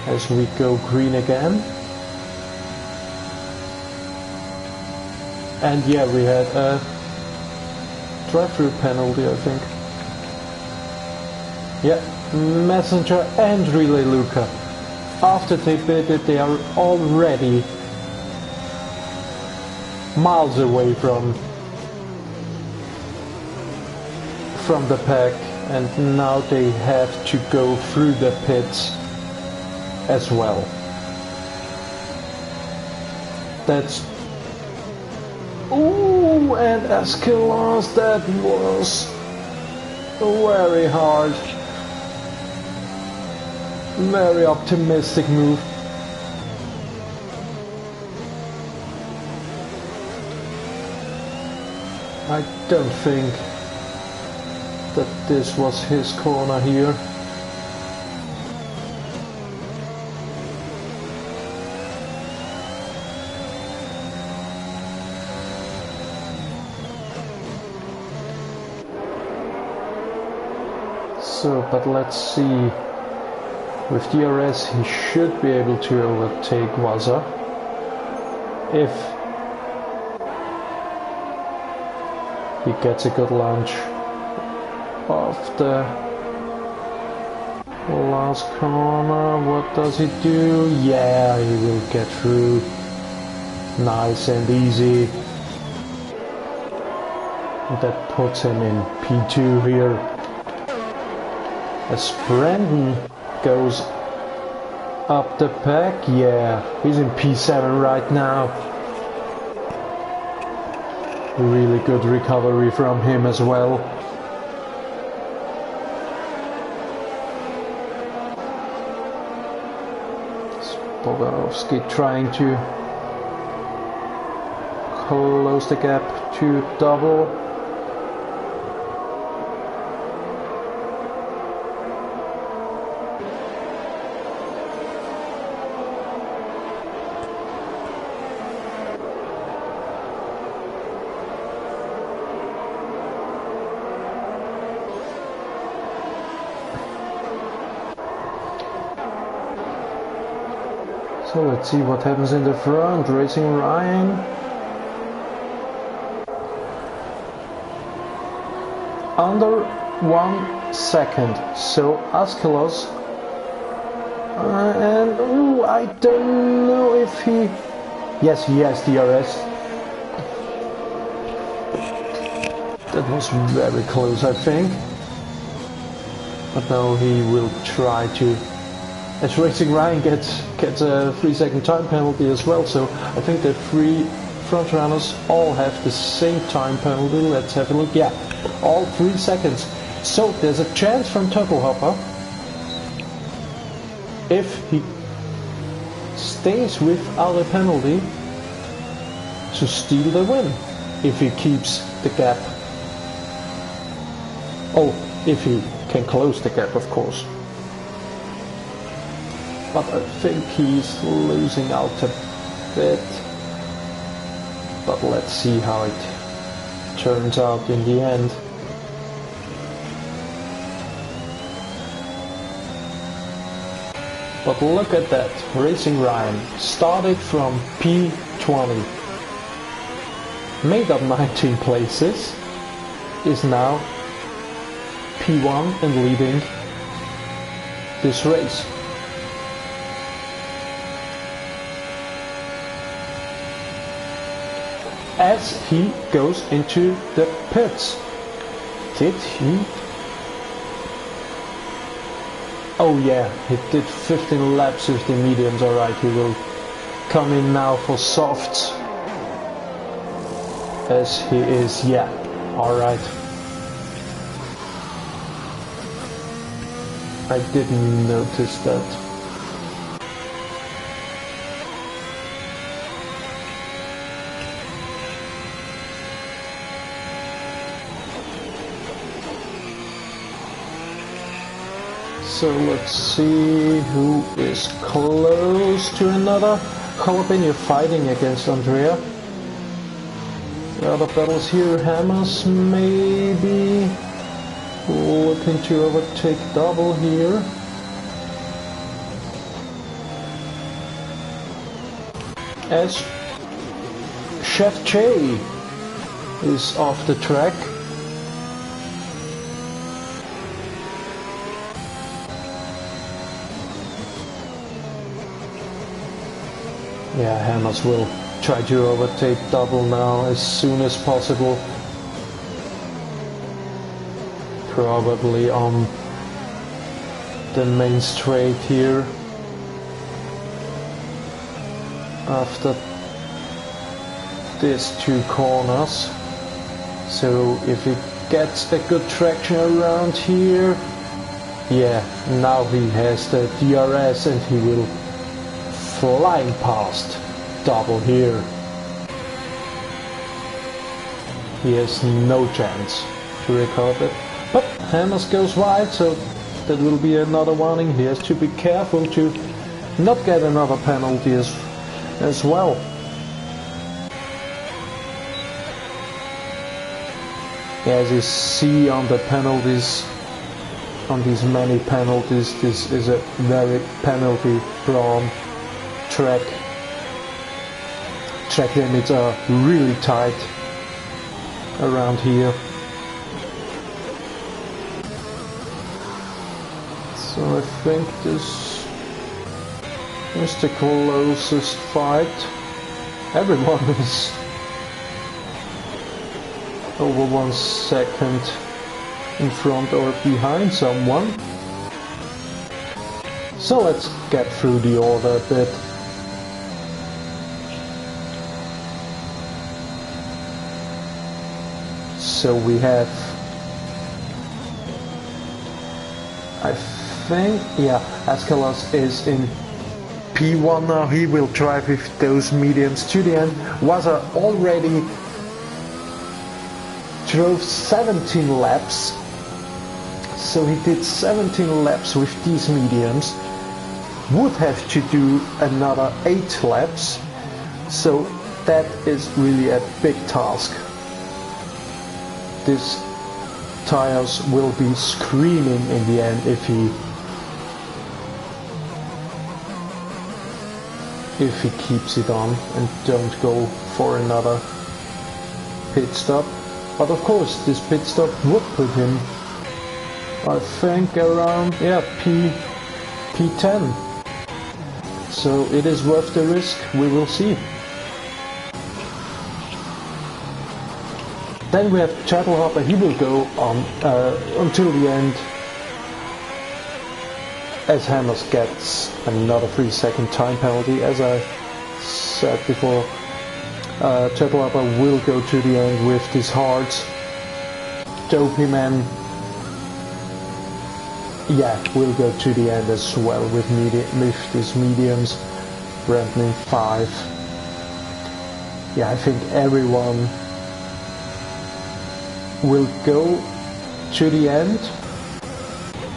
as we go green again. And yeah, we had a drive-through penalty, I think. Yeah, Messenger and Relay Luca. After they bid it, they are already miles away from the pack, and now they have to go through the pits as well. That's... Ooh, and Escalons, that was very hard. Very optimistic move. I don't think that this was his corner here. So, but let's see. With DRS he should be able to overtake Waza if he gets a good launch of the last corner. What does he do? Yeah, he will get through nice and easy. That puts him in P2 here. As Brandon goes up the pack, yeah, he's in P7 right now. Really good recovery from him as well. Bogarovsky trying to close the gap to double. So let's see what happens in the front. Racing Ryan. Under 1 second. So Askelos. And ooh, I don't know if he... Yes, he has DRS. That was very close, I think. But now he will try to... As Racing Ryan gets a 3-second time penalty as well, so I think the 3 front runners all have the same time penalty. Let's have a look. Yeah, all 3 seconds. So there's a chance from Turtlehopper, if he stays without a penalty, to steal the win, if he keeps the gap. Oh, if he can close the gap, of course. But I think he's losing out a bit. But let's see how it turns out in the end. But look at that, Racing Ryan started from P20, made up 19 places, is now P1 and leading this race. as he goes into the pits. Did he? Oh yeah, he did 15 laps with the mediums. Alright, he will come in now for softs. As he is, yeah, alright. I didn't notice that. So let's see who is close to another jalapeno fighting against Andrea. The other battles here, Hammers maybe looking to overtake Double here. As Chef J is off the track. Yeah, Hammers will try to overtake Double now as soon as possible. Probably on the main straight here. After these two corners. So if he gets a good traction around here, yeah, now he has the DRS and he will flying past Double here. He has no chance to record it. But Hammers goes wide, so that will be another warning. He has to be careful to not get another penalty as well. As you see on the penalties, on these many penalties, this is a very penalty-prone track. Track limits are really tight around here. So I think this is the closest fight. Everyone is over 1 second in front or behind someone. So let's get through the order a bit. So we have, I think, yeah, Escalas is in P1 now. He will drive with those mediums to the end. Waza already drove 17 laps. So he did 17 laps with these mediums. Would have to do another 8 laps. So that is really a big task. These tires will be screaming in the end if he keeps it on and don't go for another pit stop. But of course this pit stop would put him, I think, around, yeah, P10. So it is worth the risk, we will see. Then we have Chattelhopper. He will go on until the end, as Hammers gets another 3-second time penalty. As I said before, Chattelhopper will go to the end with these hards. Dopey Man, yeah, will go to the end as well with these mediums. Brandon 5. Yeah, I think everyone will go to the end,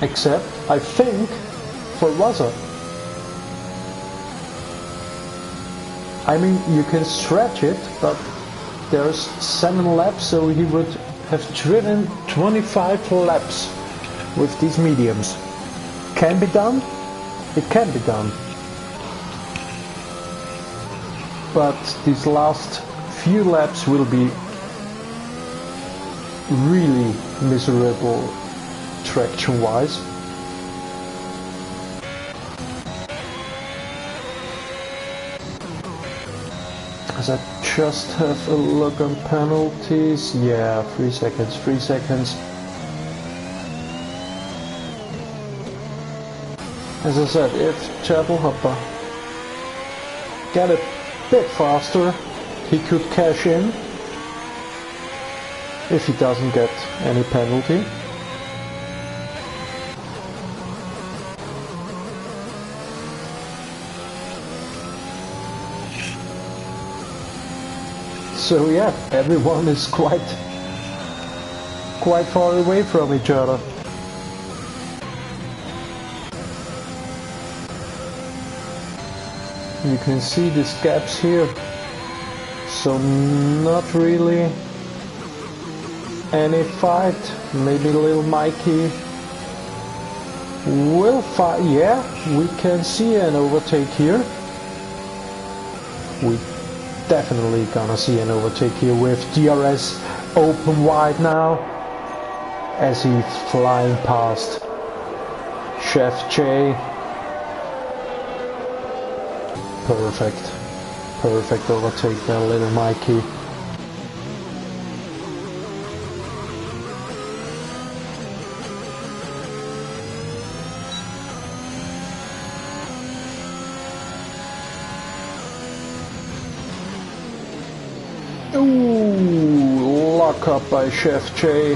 except, I think, for Waza. I mean, you can stretch it, but there's 7 laps, so he would have driven 25 laps with these mediums. Can be done? It can be done. But these last few laps will be really miserable traction wise. As I just have a look on penalties. Yeah, 3 seconds, 3 seconds. As I said, if Chapel Hopper get a bit faster, he could cash in if he doesn't get any penalty. So yeah, everyone is quite far away from each other. You can see these gaps here, so not really any fight. Maybe little Mikey will fight. Yeah, we can see an overtake here. We definitely gonna see an overtake here with DRS open wide now as he's flying past Chef J. Perfect overtake there, little Mikey. Ooh, lock up by Chef J.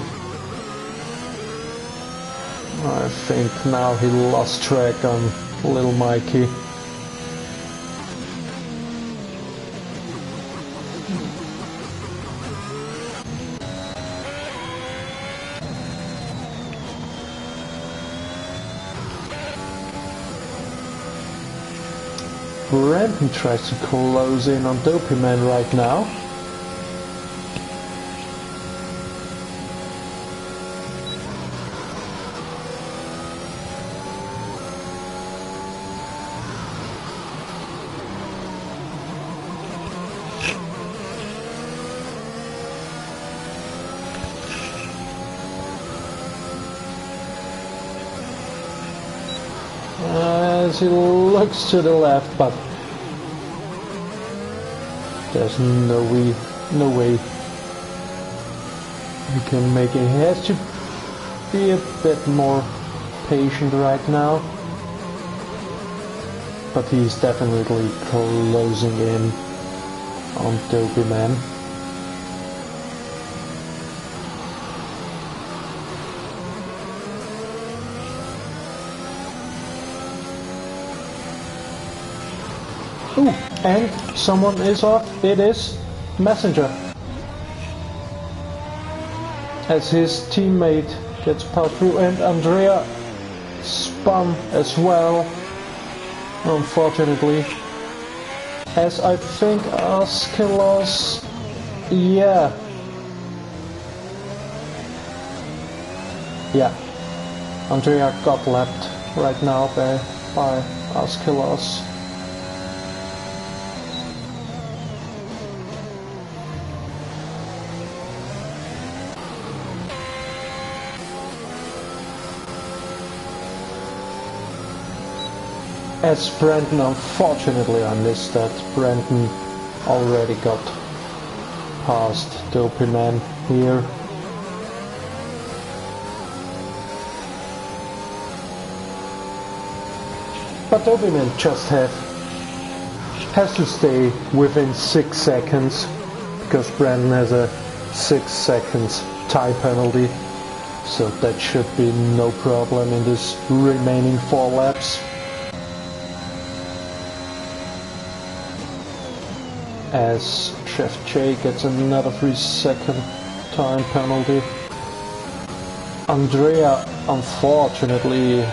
I think now he lost track on little Mikey. Brandon tries to close in on Dopey Man right now. As he looks to the left, but there's no way he can make it. He has to be a bit more patient right now, but he's definitely closing in on Dopey Man. Ooh, and someone is off. It is Messenger. As his teammate gets powered through, and Andrea spun as well, unfortunately. As I think Askilos, yeah, Andrea got lapped right now by Askilos. As Brandon, unfortunately I missed that. Brandon already got past Dopey Man here. But Dopey Man just has to stay within 6 seconds, because Brandon has a 6 seconds time penalty. So that should be no problem in this remaining 4 laps. As Chef J gets another 3-second time penalty. Andrea, unfortunately,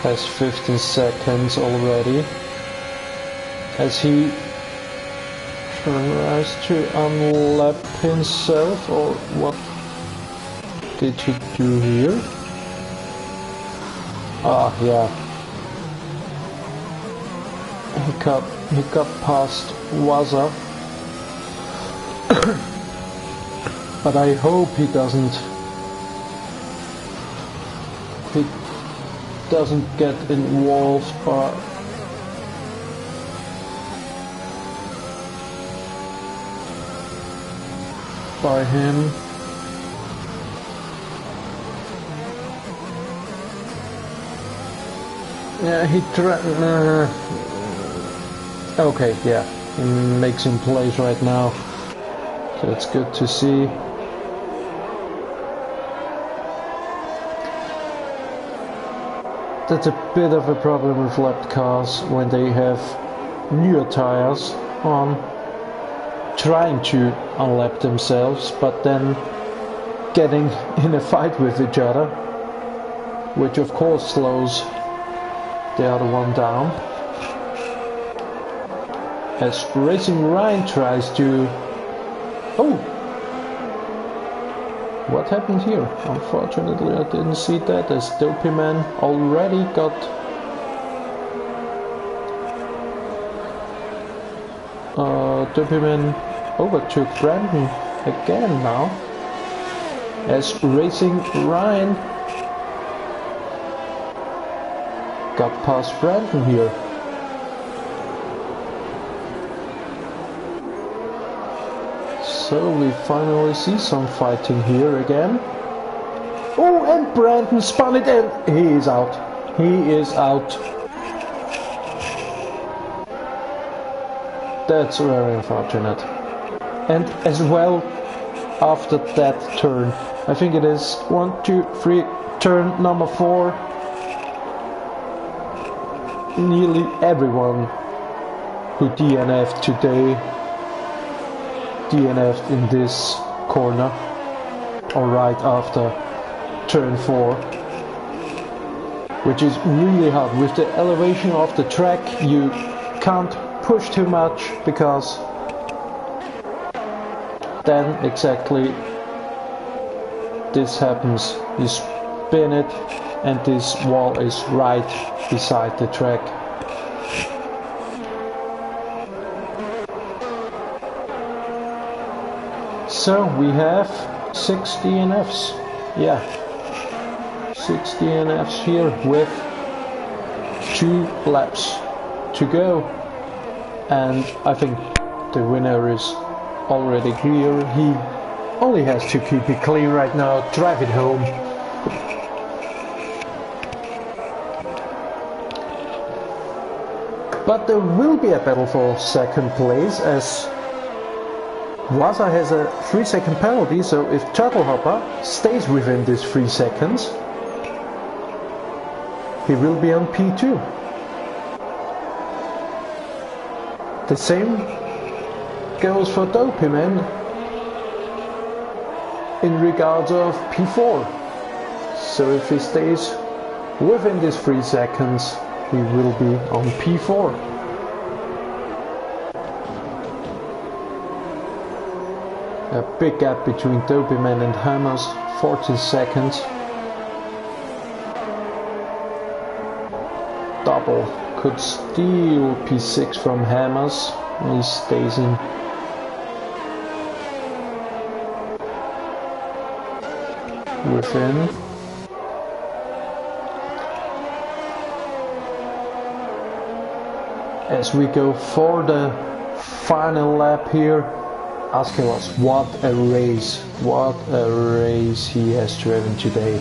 has 15 seconds already, as he tries to unlap himself, or what did he do here? Ah, yeah. He got past Waza. But I hope he doesn't get involved by him. Yeah, he okay, yeah, he makes him place right now. So it's good to see. That's a bit of a problem with lapped cars when they have newer tires on, trying to unlap themselves, but then getting in a fight with each other, which of course slows the other one down. As Racing Ryan tries to... Oh! What happened here? Unfortunately I didn't see that, as Dopey Man already got... Dopey Man overtook Brandon again now. As Racing Ryan got past Brandon here. So we finally see some fighting here again. Oh, and Brandon spun it and he is out. He is out. That's very unfortunate. And as well, after that turn, I think it is 1, 2, 3, turn number 4. Nearly everyone who DNF'd today DNF'd in this corner, or right after turn 4, which is really hard. With the elevation of the track you can't push too much, because then exactly this happens. You spin it and this wall is right beside the track. So we have 6 DNFs. Yeah, 6 DNFs here with 2 laps to go. And I think the winner is already clear. He only has to keep it clean right now, drive it home. But there will be a battle for second place, as Waza has a 3-second penalty, so if Turtle Hopper stays within these 3 seconds, he will be on P2. The same goes for Dopey Man in regards of P4. So if he stays within these 3 seconds, he will be on P4. A big gap between Dopey Man and Hammers, 14 seconds. Double could steal P6 from Hammers. He stays in. Within. As we go for the final lap here, Askelos, what a race he has driven today.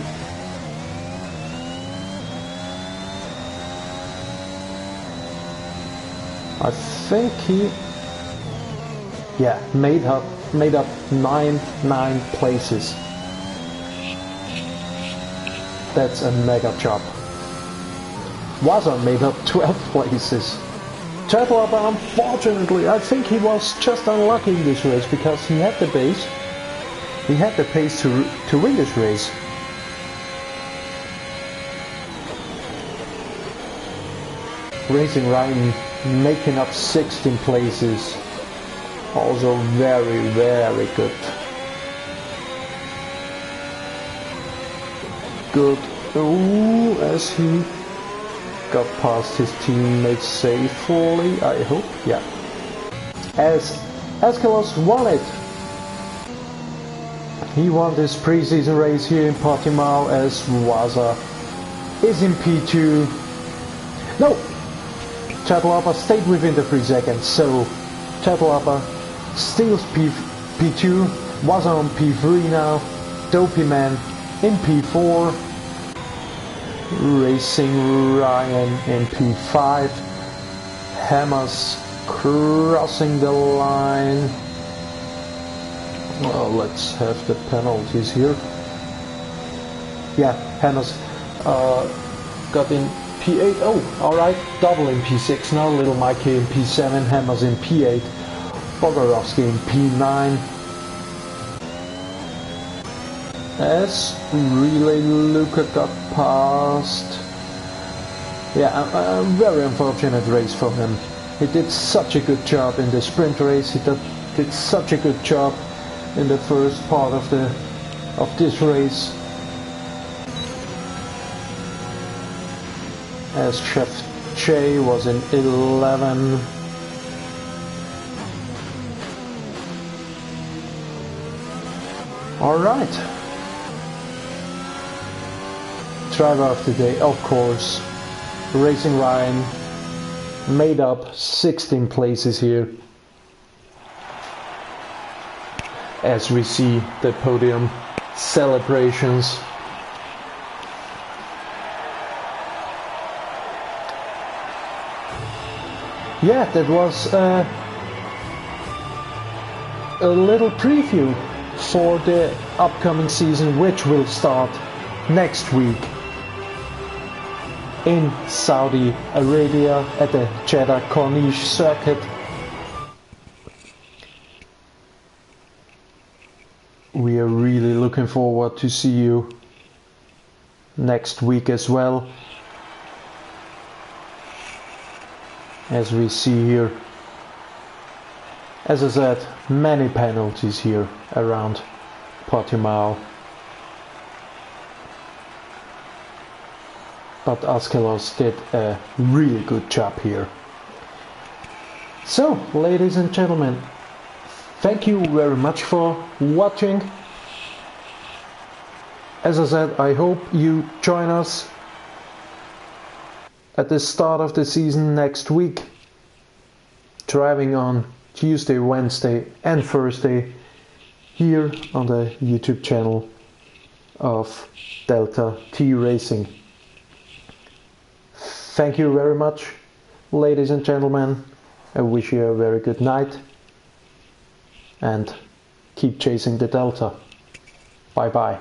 I think he made up 9 places. That's a mega job. Waza made up 12 places. Turtle Hopper, unfortunately, I think he was just unlucky in this race, because he had the base. He had the pace to win this race. Racing Ryan making up 16 places. Also very, very good. Good. Ooh, as he got past his teammates safely, I hope. Yeah. As Askelos won it. He won this pre-season race here in Portimao, as Waza is in P2. No! Turtle Hopper stayed within the 3 seconds, so Turtle Hopper steals P2 was on P3 now. Dopey Man in P4. Racing Ryan in P5. Hammers crossing the line. Well, let's have the penalties here. Yeah, Hammers got in P8. Oh, alright, double in P6 now. Little Mikey in P7, Hammers in P8, Bogorovsky in P9. As Relay Luca got past. Yeah, a very unfortunate race for him. He did such a good job in the sprint race. He did such a good job in the first part of this race. As Chef J was in 11. Alright. Driver of the day, of course, Racing Ryan, made up 16 places here. As we see the podium celebrations. Yeah, that was a little preview for the upcoming season, which will start next week in Saudi Arabia at the Jeddah Corniche circuit. We are really looking forward to see you next week as well. As we see here, as I said, many penalties here around Portimao. But Askelos did a really good job here. So, ladies and gentlemen, thank you very much for watching. As I said, I hope you join us at the start of the season next week, driving on Tuesday, Wednesday and Thursday here on the YouTube channel of Delta T Racing. Thank you very much, ladies and gentlemen. I wish you a very good night and keep chasing the Delta. Bye bye.